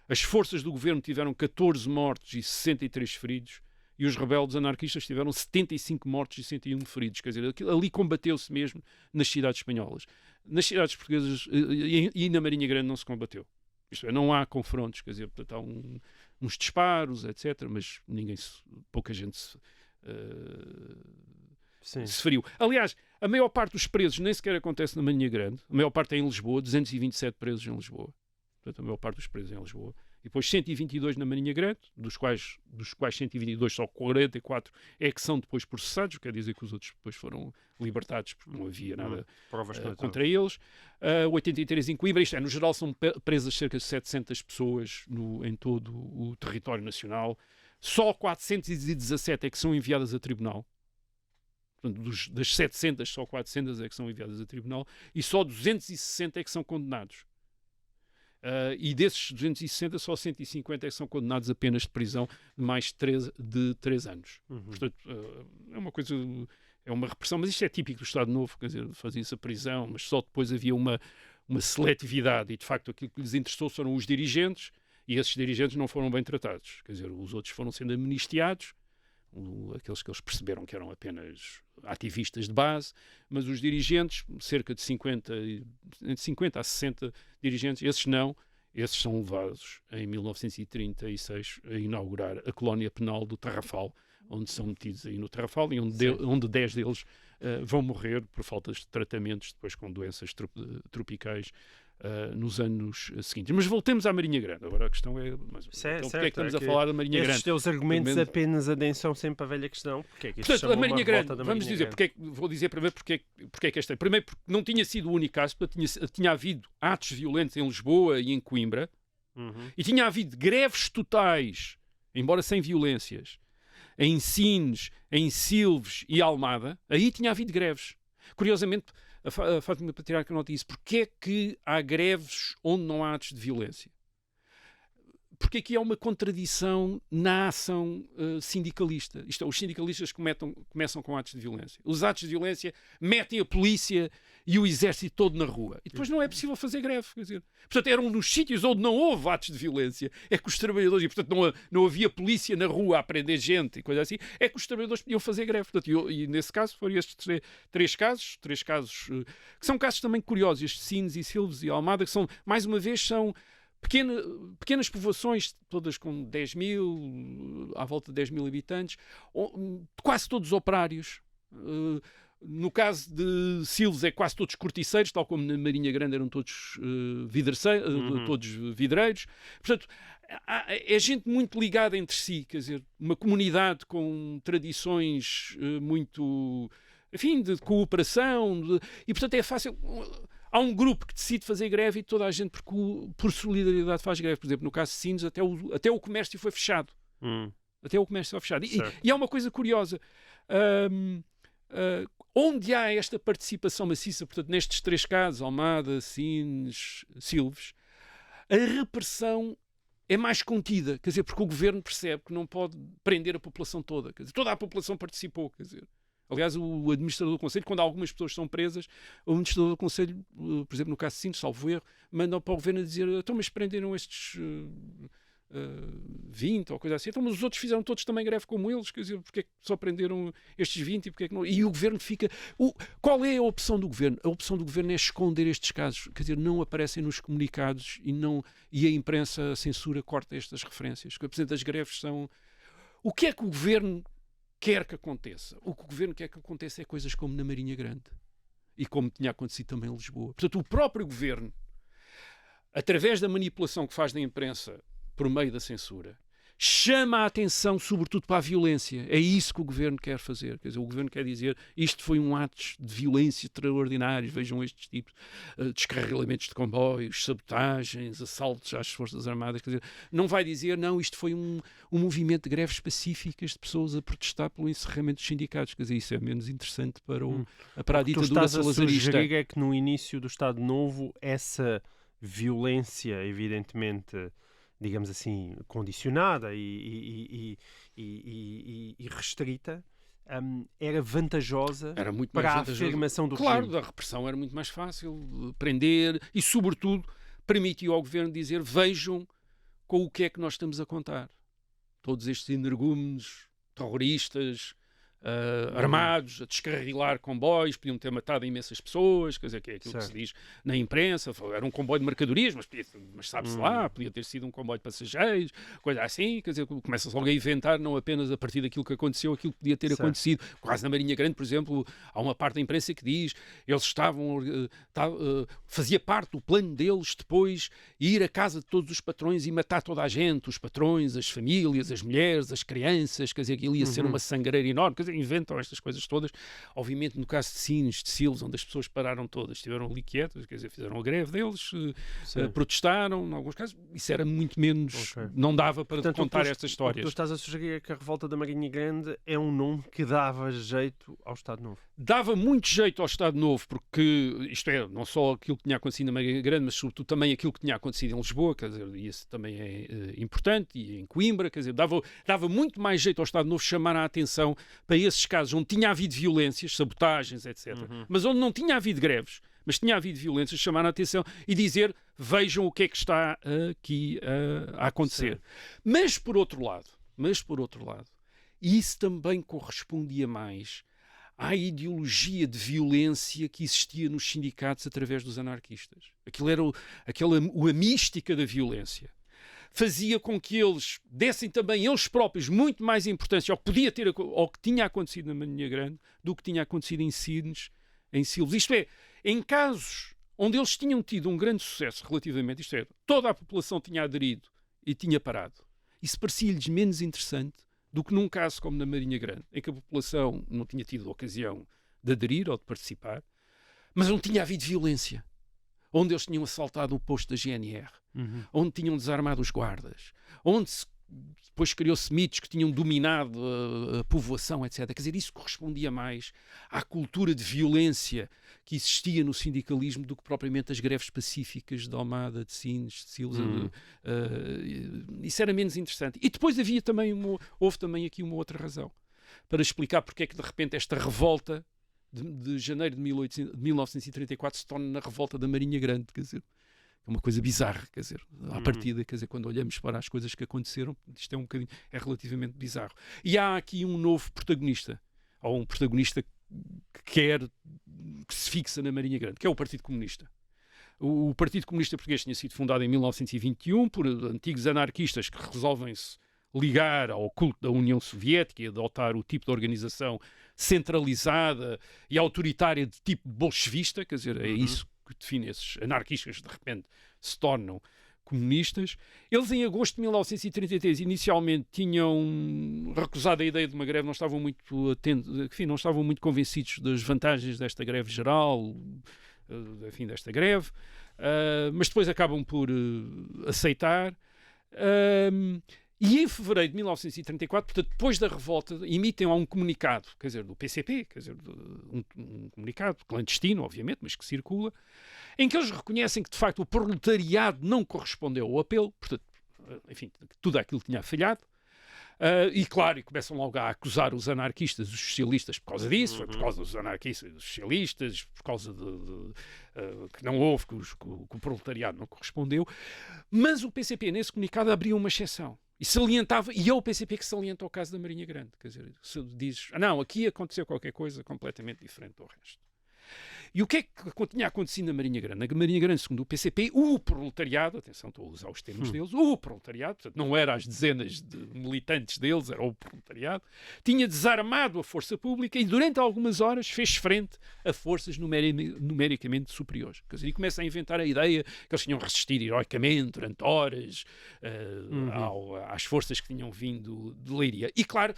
as forças do governo tiveram 14 mortos e 63 feridos, e os rebeldes anarquistas tiveram 75 mortos e 101 feridos. Quer dizer, ali combateu-se mesmo nas cidades espanholas. Nas cidades portuguesas e na Marinha Grande não se combateu. Isto é, não há confrontos, quer dizer, portanto, há uns disparos, etc., mas pouca gente se feriu. Aliás, a maior parte dos presos nem sequer acontece na Marinha Grande. A maior parte é em Lisboa, 227 presos em Lisboa. Portanto, a maior parte dos presos é em Lisboa. E depois 122 na Marinha Grande, dos quais 122, só 44 é que são depois processados, quer dizer que os outros depois foram libertados, porque não havia nada contra eles. 83 em Coimbra, isto é, no geral são presas cerca de 700 pessoas em todo o território nacional. Só 417 é que são enviadas a tribunal. Portanto, das 700, só 400 é que são enviadas a tribunal, e só 260 é que são condenados. E desses 260, só 150 é que são condenados a penas de prisão de mais de 3 anos. Portanto, é uma coisa, é uma repressão, mas isto é típico do Estado Novo, quer dizer, fazia-se a prisão, mas só depois havia uma seletividade, e de facto aquilo que lhes interessou foram os dirigentes, e esses dirigentes não foram bem tratados, quer dizer, os outros foram sendo amnistiados, aqueles que eles perceberam que eram apenas ativistas de base, mas os dirigentes, cerca de 50 a 60 dirigentes, esses são levados em 1936 a inaugurar a colónia penal do Tarrafal, onde são metidos aí no Tarrafal e onde 10 deles vão morrer por faltas de tratamentos, depois com doenças tropicais, nos anos seguintes. Mas voltemos à Marinha Grande. Agora a questão é, mas, então, porque é que estamos a falar da Marinha Grande? Estes teus argumentos apenas adensam sempre a velha questão. Porque é que isto portanto, a Marinha Grande, vamos dizer, vou dizer primeiro porque é que esta. Primeiro porque não tinha sido o único caso, portanto, tinha havido atos violentos em Lisboa e em Coimbra, e tinha havido greves totais, embora sem violências, em Sines, em Silves e Almada. Aí tinha havido greves. Curiosamente, a Fátima Patriarca nota isso. Porquê é que há greves onde não há atos de violência? Porque aqui há uma contradição na ação sindicalista. Isto é, os sindicalistas começam com atos de violência. Os atos de violência metem a polícia e o exército todo na rua. E depois não é possível fazer greve. Quer dizer, portanto, eram nos sítios onde não houve atos de violência. É que os trabalhadores, e portanto não havia polícia na rua a prender gente e coisa assim, é que os trabalhadores podiam fazer greve. Portanto, e nesse caso foram estes três casos que são casos também curiosos. Estes Sines e Silves e Almada, que são, mais uma vez, são pequenas povoações, todas com 10 mil, à volta de 10 mil habitantes, quase todos operários. No caso de Silves é quase todos corticeiros, tal como na Marinha Grande eram todos todos vidreiros. Portanto, é gente muito ligada entre si, quer dizer, uma comunidade com tradições muito, enfim, de cooperação, e portanto é fácil. Há um grupo que decide fazer greve e toda a gente, por solidariedade, faz greve. Por exemplo, no caso de Sines, até o comércio foi fechado. Até o comércio foi fechado. E há uma coisa curiosa. Onde há esta participação maciça, portanto, nestes 3 casos, Almada, Sines, Silves, a repressão é mais contida, quer dizer, porque o governo percebe que não pode prender a população toda. Quer dizer, toda a população participou, quer dizer. Aliás, o administrador do Conselho, quando algumas pessoas são presas, o administrador do Conselho, por exemplo, no caso de Sines, salvo erro, manda para o governo a dizer: então, mas prenderam estes 20 ou coisa assim, então, mas os outros fizeram todos também greve como eles, quer dizer, porque é que só prenderam estes 20 e porque é que não? E o governo fica. Qual é a opção do governo? A opção do governo é esconder estes casos, quer dizer, não aparecem nos comunicados e a imprensa, a censura, corta estas referências. Portanto, as greves são. O que é que o governo quer que aconteça. O que o governo quer que aconteça é coisas como na Marinha Grande e como tinha acontecido também em Lisboa. Portanto, o próprio governo, através da manipulação que faz da imprensa por meio da censura, chama a atenção sobretudo para a violência. É isso que o governo quer fazer. Quer dizer, o governo quer dizer isto foi um ato de violência extraordinários. Vejam estes tipos, descarrilamentos de comboios, sabotagens, assaltos às Forças Armadas. Quer dizer, não vai dizer, não, isto foi um movimento de greves específicas de pessoas a protestar pelo encerramento dos sindicatos. Quer dizer, isso é menos interessante para, para a ditadura salazarista. O que tu estás a sugerir é que no início do Estado Novo essa violência, evidentemente, digamos assim, condicionada e restrita, era vantajosa para a afirmação do regime. Claro, da repressão era muito mais fácil prender e, sobretudo, permitiu ao governo dizer vejam com o que é que nós estamos a contar. Todos estes energúmenos, terroristas, armados, a descarrilar comboios, podiam ter matado imensas pessoas, quer dizer, que é aquilo que se diz na imprensa, era um comboio de mercadorias, mas sabe-se lá, podia ter sido um comboio de passageiros, coisa assim, quer dizer, começa-se logo a inventar, não apenas a partir daquilo que aconteceu, aquilo que podia ter acontecido. Quase na Marinha Grande, por exemplo, há uma parte da imprensa que diz, eles fazia parte do plano deles depois ir à casa de todos os patrões e matar toda a gente, os patrões, as famílias, as mulheres, as crianças, quer dizer, que ele ia ser uma sangreira enorme, quer dizer, inventam estas coisas todas. Obviamente, no caso de Sines, de Silos, onde as pessoas pararam todas, estiveram ali quietas, quer dizer, fizeram a greve deles, protestaram, em alguns casos, isso era muito menos, não dava para contar estas histórias. O que tu estás a sugerir é que a revolta da Marinha Grande é um nome que dava jeito ao Estado Novo. Dava muito jeito ao Estado Novo, porque, isto é, não só aquilo que tinha acontecido na Marinha Grande, mas sobretudo também aquilo que tinha acontecido em Lisboa, quer dizer, e isso também é importante, e em Coimbra, quer dizer, dava muito mais jeito ao Estado Novo chamar a atenção para esses casos onde tinha havido violências, sabotagens, etc. Mas onde não tinha havido greves, mas tinha havido violências, chamar a atenção e dizer, vejam o que é que está aqui a acontecer. Mas por outro lado, isso também correspondia mais à ideologia de violência que existia nos sindicatos através dos anarquistas. Aquilo era a mística da violência. Fazia com que eles dessem também eles próprios muito mais importância ao que podia ter, ao que tinha acontecido na Marinha Grande do que tinha acontecido em Sines, em Silos. Isto é, em casos onde eles tinham tido um grande sucesso relativamente, isto é, toda a população tinha aderido e tinha parado. Isso parecia-lhes menos interessante do que num caso como na Marinha Grande, em que a população não tinha tido ocasião de aderir ou de participar, mas onde tinha havido violência, onde eles tinham assaltado o posto da GNR, onde tinham desarmado os guardas, onde depois criou-se mitos que tinham dominado a povoação, etc. Quer dizer, isso correspondia mais à cultura de violência que existia no sindicalismo do que propriamente as greves pacíficas de Almada, de Sines, de Silos. Isso era menos interessante. E depois houve também aqui uma outra razão para explicar porque é que de repente esta revolta de janeiro de 1934 se torna na revolta da Marinha Grande, quer dizer, é uma coisa bizarra, quer dizer, à partida, quer dizer, quando olhamos para as coisas que aconteceram, isto é relativamente bizarro. E há aqui um novo protagonista, ou um protagonista que se fixa na Marinha Grande, que é o Partido Comunista. O Partido Comunista Português tinha sido fundado em 1921 por antigos anarquistas que resolvem-se ligar ao culto da União Soviética e adotar o tipo de organização centralizada e autoritária de tipo bolchevista, quer dizer, é isso que define esses anarquistas que de repente se tornam comunistas. Eles em agosto de 1933 inicialmente tinham recusado a ideia de uma greve, não estavam muito atentos, enfim, não estavam muito convencidos das vantagens desta greve geral, enfim, desta greve, mas depois acabam por aceitar. E em fevereiro de 1934, portanto, depois da revolta, emitem lá um comunicado, quer dizer, do PCP, quer dizer, um comunicado clandestino, obviamente, mas que circula, em que eles reconhecem que, de facto, o proletariado não correspondeu ao apelo, portanto, enfim, tudo aquilo tinha falhado, e claro, e começam logo a acusar os anarquistas, os socialistas por causa disso, foi por causa dos anarquistas e dos socialistas, por causa que não houve, que o proletariado não correspondeu, mas o PCP nesse comunicado abriu uma exceção. E salientava, e é o PCP que salienta o caso da Marinha Grande. Quer dizer, se diz, não, aqui aconteceu qualquer coisa completamente diferente do resto. E o que é que tinha acontecido na Marinha Grande? Na Marinha Grande, segundo o PCP, o proletariado, atenção, estou a usar os termos deles, o proletariado, portanto, não era as dezenas de militantes deles, era o proletariado, tinha desarmado a força pública e durante algumas horas fez frente a forças numericamente superiores. Quer dizer, e começa a inventar a ideia que eles tinham resistido heroicamente durante horas às forças que tinham vindo de Leiria. E claro,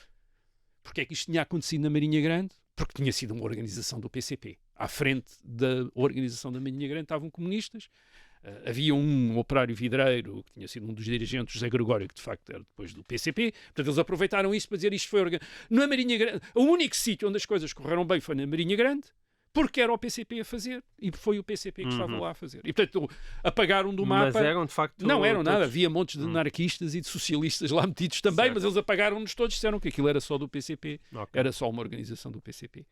porque é que isto tinha acontecido na Marinha Grande? Porque tinha sido uma organização do PCP. À frente da organização da Marinha Grande estavam comunistas. Havia um operário vidreiro que tinha sido um dos dirigentes, José Gregório, que de facto era depois do PCP. Portanto, eles aproveitaram isso para dizer isto foi na Marinha Grande. O único sítio onde as coisas correram bem foi na Marinha Grande, porque era o PCP a fazer e foi o PCP que estava lá a fazer. E, portanto, apagaram do mapa. Mas eram, de facto... Não eram todos... nada. Havia montes de anarquistas e de socialistas lá metidos também, certo. mas eles apagaram-nos todos, disseram que aquilo era só do PCP. Okay. Era só uma organização do PCP.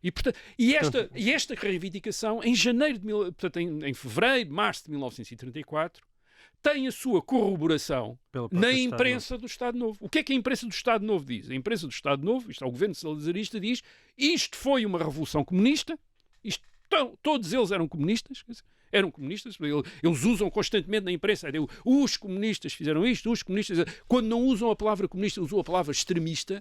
E, portanto, esta reivindicação, em janeiro, portanto, em fevereiro, março de 1934, tem a sua corroboração na imprensa do Estado Novo. O que é que a imprensa do Estado Novo diz? A imprensa do Estado Novo, isto é o governo salazarista, diz isto foi uma revolução comunista. Todos eles eram comunistas, eles usam constantemente na imprensa, os comunistas fizeram isto, os comunistas, quando não usam a palavra comunista, usam a palavra extremista,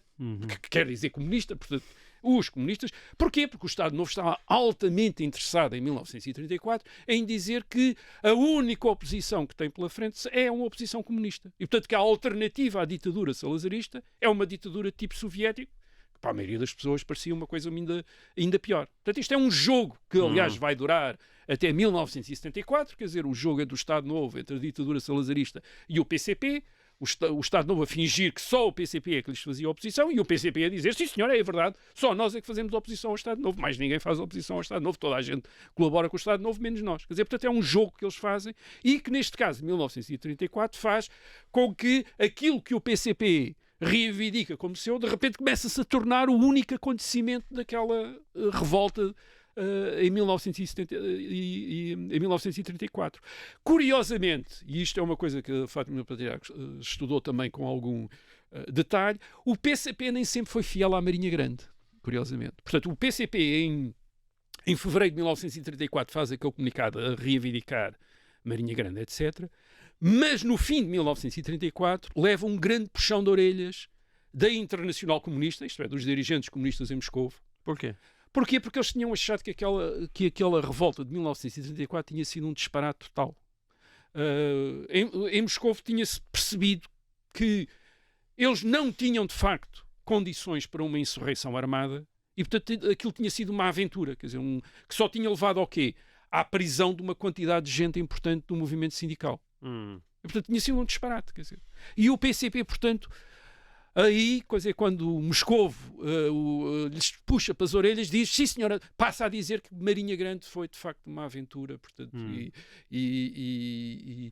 que quer dizer comunista, portanto, os comunistas. Porquê? Porque o Estado Novo estava altamente interessado em 1934 em dizer que a única oposição que tem pela frente é uma oposição comunista. E, portanto, que a alternativa à ditadura salazarista é uma ditadura tipo soviético, para a maioria das pessoas parecia uma coisa ainda pior. Portanto, isto é um jogo que, aliás, vai durar até 1974, quer dizer, o jogo é do Estado Novo entre a ditadura salazarista e o PCP, o Estado Novo a fingir que só o PCP é que lhes fazia oposição e o PCP a dizer, sim senhor, é verdade, só nós é que fazemos oposição ao Estado Novo, mais ninguém faz oposição ao Estado Novo, toda a gente colabora com o Estado Novo, menos nós. Quer dizer, portanto, é um jogo que eles fazem e que, neste caso, 1934, faz com que aquilo que o PCP reivindica como seu, de repente começa-se a tornar o único acontecimento daquela revolta em 1934. Curiosamente, e isto é uma coisa que a Fátima Patriarca estudou também com algum detalhe, o PCP nem sempre foi fiel à Marinha Grande, curiosamente. Portanto, o PCP em fevereiro de 1934 faz aquele comunicado a reivindicar Marinha Grande, etc., mas no fim de 1934 leva um grande puxão de orelhas da Internacional Comunista, isto é, dos dirigentes comunistas em Moscovo. Porquê? Porquê? Porque eles tinham achado que aquela revolta de 1934 tinha sido um disparate total. Em Moscovo tinha-se percebido que eles não tinham, de facto, condições para uma insurreição armada e, portanto, aquilo tinha sido uma aventura, quer dizer, que só tinha levado ao quê? À prisão de uma quantidade de gente importante do movimento sindical. E, portanto, tinha sido um disparate, quer dizer. E o PCP, portanto, aí, quando Moscovo lhes puxa para as orelhas, diz, sim senhora, passa a dizer que Marinha Grande foi de facto uma aventura, portanto, e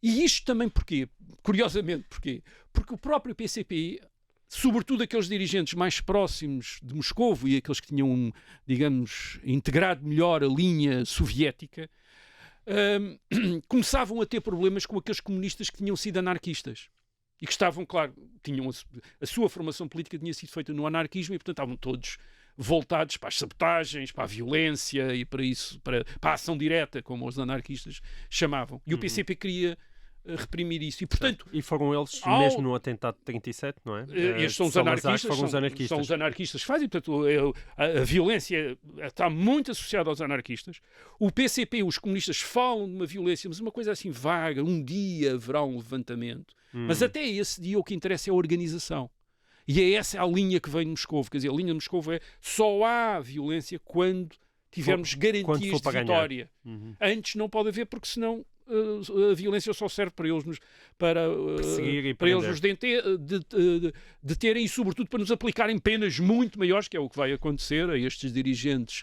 isto também porquê? Curiosamente, porquê? Porque o próprio PCP, sobretudo aqueles dirigentes mais próximos de Moscovo e aqueles que tinham, digamos, integrado melhor a linha soviética, começavam a ter problemas com aqueles comunistas que tinham sido anarquistas. E que estavam, claro, tinham a sua formação política tinha sido feita no anarquismo e, portanto, estavam todos voltados para as sabotagens, para a violência e para isso, para a ação direta, como os anarquistas chamavam. E o PCP queria reprimir isso. E, portanto, e foram eles, mesmo no atentado de 37, não é? Estes são os anarquistas, são os anarquistas que fazem. Portanto, a violência está muito associada aos anarquistas. O PCP, os comunistas falam de uma violência, mas uma coisa assim vaga. Um dia haverá um levantamento. Mas até esse dia o que interessa é a organização. E é essa a linha que vem de Moscovo. Quer dizer, a linha de Moscovo é só há violência quando tivermos garantias de vitória. Antes não pode haver, porque senão a violência só serve para eles perseguir e para eles nos deterem e, sobretudo, para nos aplicarem penas muito maiores, que é o que vai acontecer a estes dirigentes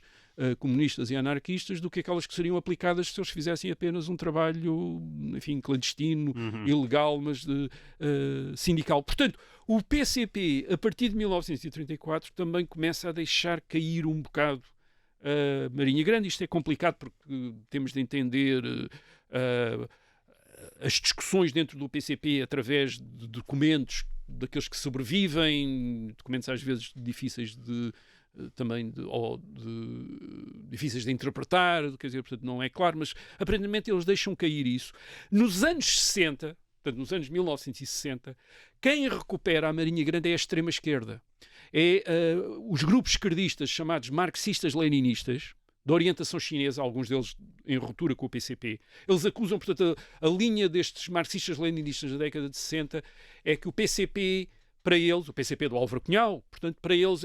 comunistas e anarquistas, do que aquelas que seriam aplicadas se eles fizessem apenas um trabalho, enfim, clandestino, ilegal, mas sindical. Portanto, o PCP, a partir de 1934, também começa a deixar cair um bocado a Marinha Grande. Isto é complicado porque temos de entender as discussões dentro do PCP através de documentos daqueles que sobrevivem, documentos às vezes difíceis de também difíceis de interpretar, quer dizer, portanto, não é claro, mas aparentemente eles deixam cair isso. Nos anos 60, portanto, nos anos 1960, quem recupera a Marinha Grande é a extrema-esquerda. Os grupos esquerdistas chamados marxistas-leninistas, de orientação chinesa, alguns deles em ruptura com o PCP. Eles acusam, portanto, a linha destes marxistas-leninistas da década de 60 é que o PCP, para eles, o PCP do Álvaro Cunhal, portanto, para eles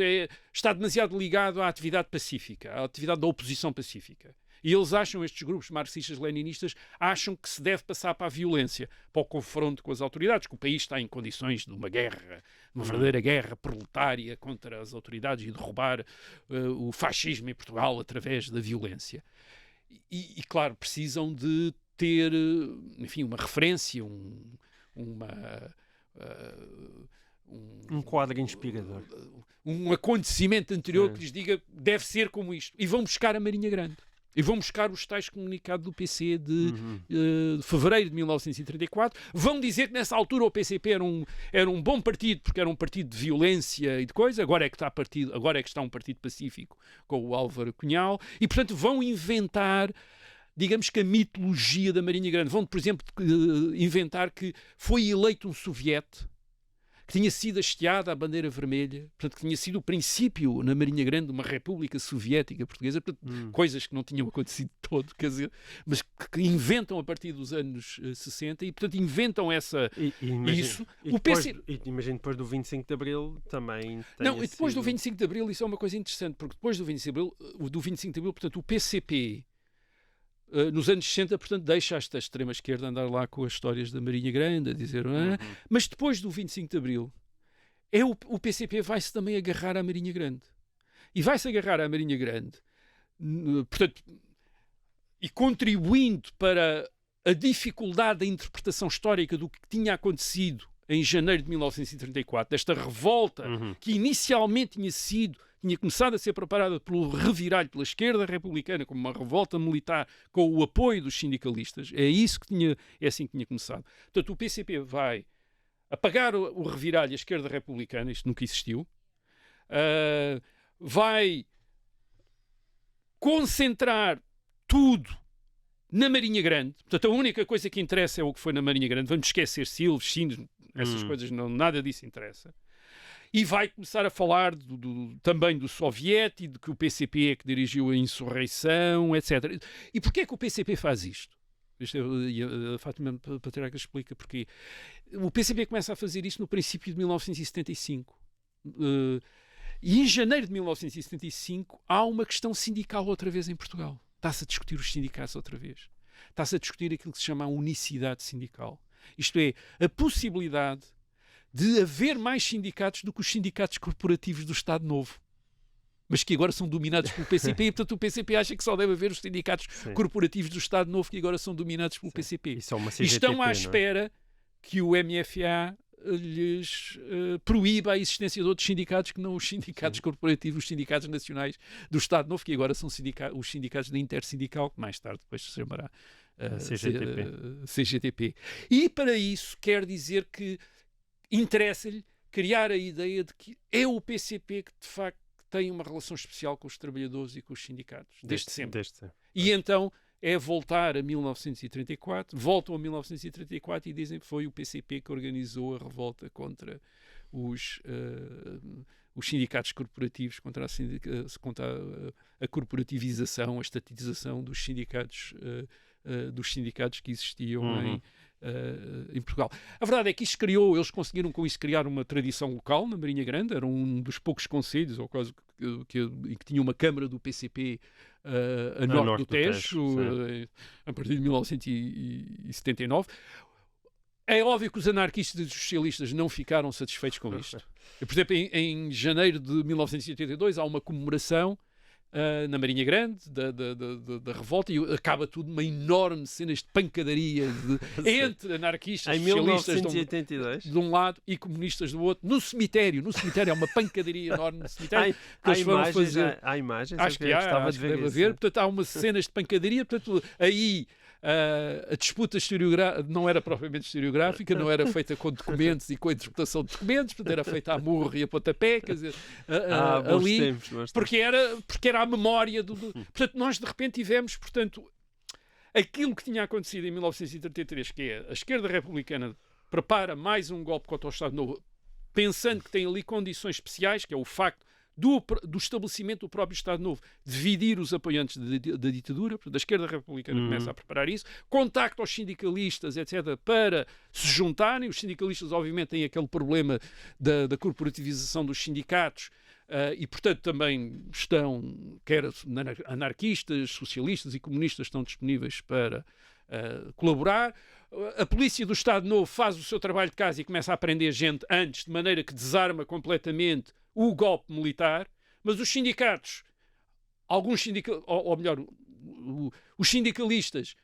está demasiado ligado à atividade pacífica, à atividade da oposição pacífica. E eles acham, estes grupos marxistas-leninistas, acham que se deve passar para a violência, para o confronto com as autoridades, que o país está em condições de uma guerra, uma verdadeira guerra proletária contra as autoridades e derrubar o fascismo em Portugal através da violência. E claro, precisam de ter, enfim, uma referência, um quadro inspirador. Um acontecimento anterior que lhes diga deve ser como isto. E vão buscar a Marinha Grande. E vão buscar os tais comunicados do PC de fevereiro de 1934. Vão dizer que nessa altura o PCP era um bom partido, porque era um partido de violência e de coisa. Agora é que está um partido pacífico com o Álvaro Cunhal. E, portanto, vão inventar, digamos que a mitologia da Marinha Grande. Vão, por exemplo, inventar que foi eleito um soviete, que tinha sido hasteada a bandeira vermelha, portanto, que tinha sido o princípio na Marinha Grande de uma república soviética portuguesa, portanto, coisas que não tinham acontecido todo, quer dizer, mas que inventam a partir dos anos 60 e, portanto, inventam isso. Imagino depois do 25 de Abril também e depois do 25 de Abril, isso é uma coisa interessante, porque depois do 25 de Abril, portanto, o PCP nos anos 60, portanto, deixa esta extrema-esquerda andar lá com as histórias da Marinha Grande, a dizer... Mas depois do 25 de Abril, o PCP vai-se também agarrar à Marinha Grande. E vai-se agarrar à Marinha Grande, portanto, e contribuindo para a dificuldade da interpretação histórica do que tinha acontecido em janeiro de 1934, desta revolta que inicialmente tinha começado a ser preparada pelo reviralho pela esquerda republicana como uma revolta militar com o apoio dos sindicalistas. É assim que tinha começado. Portanto, o PCP vai apagar o reviralho à esquerda republicana, isto nunca existiu, vai concentrar tudo na Marinha Grande. Portanto, a única coisa que interessa é o que foi na Marinha Grande. Vamos esquecer Silves, Sines, essas coisas, nada disso interessa. E vai começar a falar também do soviete e de que o PCP é que dirigiu a insurreição, etc. E porquê é que o PCP faz isto? A Fátima Patriarca explica porquê. O PCP começa a fazer isto no princípio de 1975. E em janeiro de 1975 há uma questão sindical outra vez em Portugal. Está-se a discutir os sindicatos outra vez. Está-se a discutir aquilo que se chama a unicidade sindical. Isto é, a possibilidade de haver mais sindicatos do que os sindicatos corporativos do Estado Novo, mas que agora são dominados pelo PCP e, portanto, o PCP acha que só deve haver os sindicatos corporativos do Estado Novo que agora são dominados pelo PCP. E estão à espera que o MFA lhes proíba a existência de outros sindicatos que não os sindicatos corporativos, os sindicatos nacionais do Estado Novo, que agora são os sindicatos da Intersindical, que mais tarde depois se chamará CGTP. E para isso quer dizer que interessa-lhe criar a ideia de que é o PCP que de facto tem uma relação especial com os trabalhadores e com os sindicatos, desde sempre. E então é voltar a 1934, voltam a 1934 e dizem que foi o PCP que organizou a revolta contra os sindicatos corporativos, contra a corporativização, a estatização dos sindicatos que existiam em Portugal. A verdade é que eles conseguiram com isso criar uma tradição local na Marinha Grande, era um dos poucos concelhos, ou quase que tinha uma câmara do PCP a norte do Tejo, a partir de 1979. É óbvio que os anarquistas e os socialistas não ficaram satisfeitos com isto. Por exemplo, em janeiro de 1982 há uma comemoração na Marinha Grande da revolta e acaba tudo numa enorme cena de pancadaria entre anarquistas, em socialistas 1982 de um lado e comunistas do outro, no cemitério é uma pancadaria enorme no cemitério. Há imagens, acho que deve haver. Portanto, há umas cenas de pancadaria, portanto, aí A disputa não era propriamente historiográfica, não era feita com documentos e com a interpretação de documentos, portanto era feita a murro e a pontapé, quer dizer, ali, porque era a memória Portanto, nós de repente tivemos, portanto, aquilo que tinha acontecido em 1933, que é a esquerda republicana prepara mais um golpe contra o Estado Novo, pensando que tem ali condições especiais, que é o facto do estabelecimento do próprio Estado Novo, dividir os apoiantes da ditadura. Portanto, a esquerda republicana começa a preparar isso, contacta aos sindicalistas, etc., para se juntarem. Os sindicalistas, obviamente, têm aquele problema da corporativização dos sindicatos, e, portanto, também estão, quer anarquistas, socialistas e comunistas estão disponíveis para colaborar. A polícia do Estado Novo faz o seu trabalho de casa e começa a prender gente antes, de maneira que desarma completamente o golpe militar, mas os sindicatos, os sindicalistas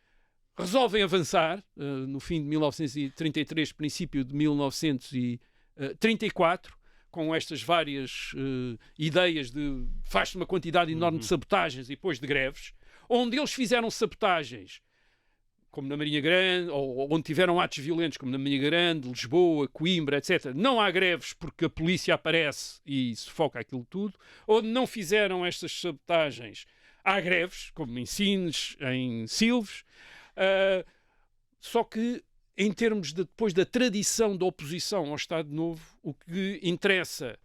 resolvem avançar no fim de 1933, princípio de 1934, com estas várias ideias faz-se uma quantidade enorme de sabotagens e depois de greves, onde eles fizeram sabotagens como na Marinha Grande, ou onde tiveram atos violentos, como na Marinha Grande, Lisboa, Coimbra, etc. Não há greves porque a polícia aparece e sufoca aquilo tudo. Onde não fizeram estas sabotagens, há greves, como em Sines, em Silves. Só que, em termos depois da tradição da oposição ao Estado Novo, o que interessa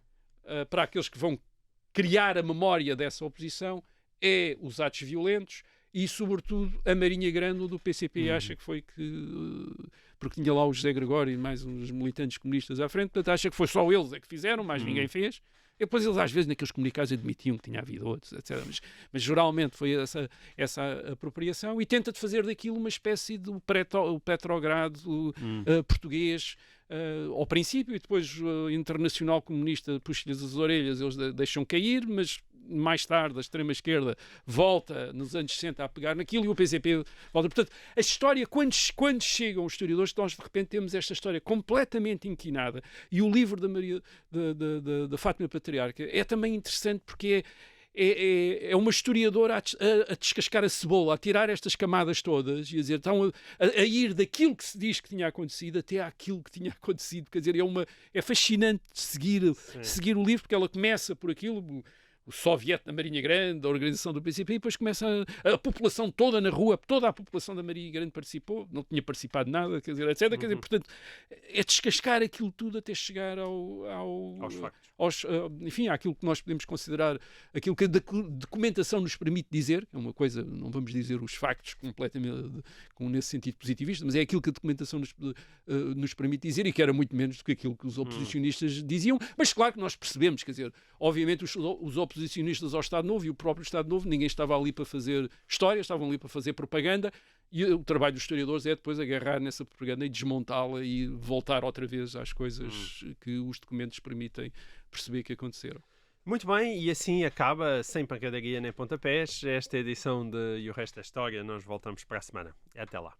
para aqueles que vão criar a memória dessa oposição é os atos violentos, e, sobretudo, a Marinha Grande do PCP acha que foi porque tinha lá o José Gregório e mais uns militantes comunistas à frente, portanto acha que foi só eles que fizeram, mais ninguém fez. E depois eles às vezes naqueles comunicados admitiam que tinha havido outros, etc. Mas geralmente foi essa apropriação, e tenta de fazer daquilo uma espécie de Petrogrado português, ao princípio, e depois o Internacional Comunista puxa-lhes as orelhas, eles deixam cair, mas mais tarde a extrema-esquerda volta nos anos 60 a pegar naquilo e o PCP volta. Portanto, a história, quando chegam os historiadores, nós de repente temos esta história completamente inquinada, e o livro da Fátima Patriarca é também interessante porque é uma historiadora a descascar a cebola, a tirar estas camadas todas e a dizer, então, a ir daquilo que se diz que tinha acontecido até àquilo que tinha acontecido. Quer dizer, é fascinante seguir o livro, porque ela começa por aquilo, o Soviete na Marinha Grande, a organização do PCP, e depois começa a população toda na rua, toda a população da Marinha Grande participou, não tinha participado nada, quer dizer, etc. Quer dizer, portanto, é descascar aquilo tudo até chegar aos factos. Enfim, àquilo que nós podemos considerar, aquilo que a documentação nos permite dizer, é uma coisa, não vamos dizer os factos completamente nesse sentido positivista, mas é aquilo que a documentação nos permite dizer, e que era muito menos do que aquilo que os oposicionistas diziam, mas claro que nós percebemos, quer dizer, obviamente os oposicionistas ao Estado Novo e o próprio Estado Novo, ninguém estava ali para fazer história, estavam ali para fazer propaganda, e o trabalho dos historiadores é depois agarrar nessa propaganda e desmontá-la e voltar outra vez às coisas que os documentos permitem perceber que aconteceram. Muito bem, e assim acaba, sem pancadaria nem pontapés, esta edição de E o Resto da História. Nós voltamos para a semana. Até lá.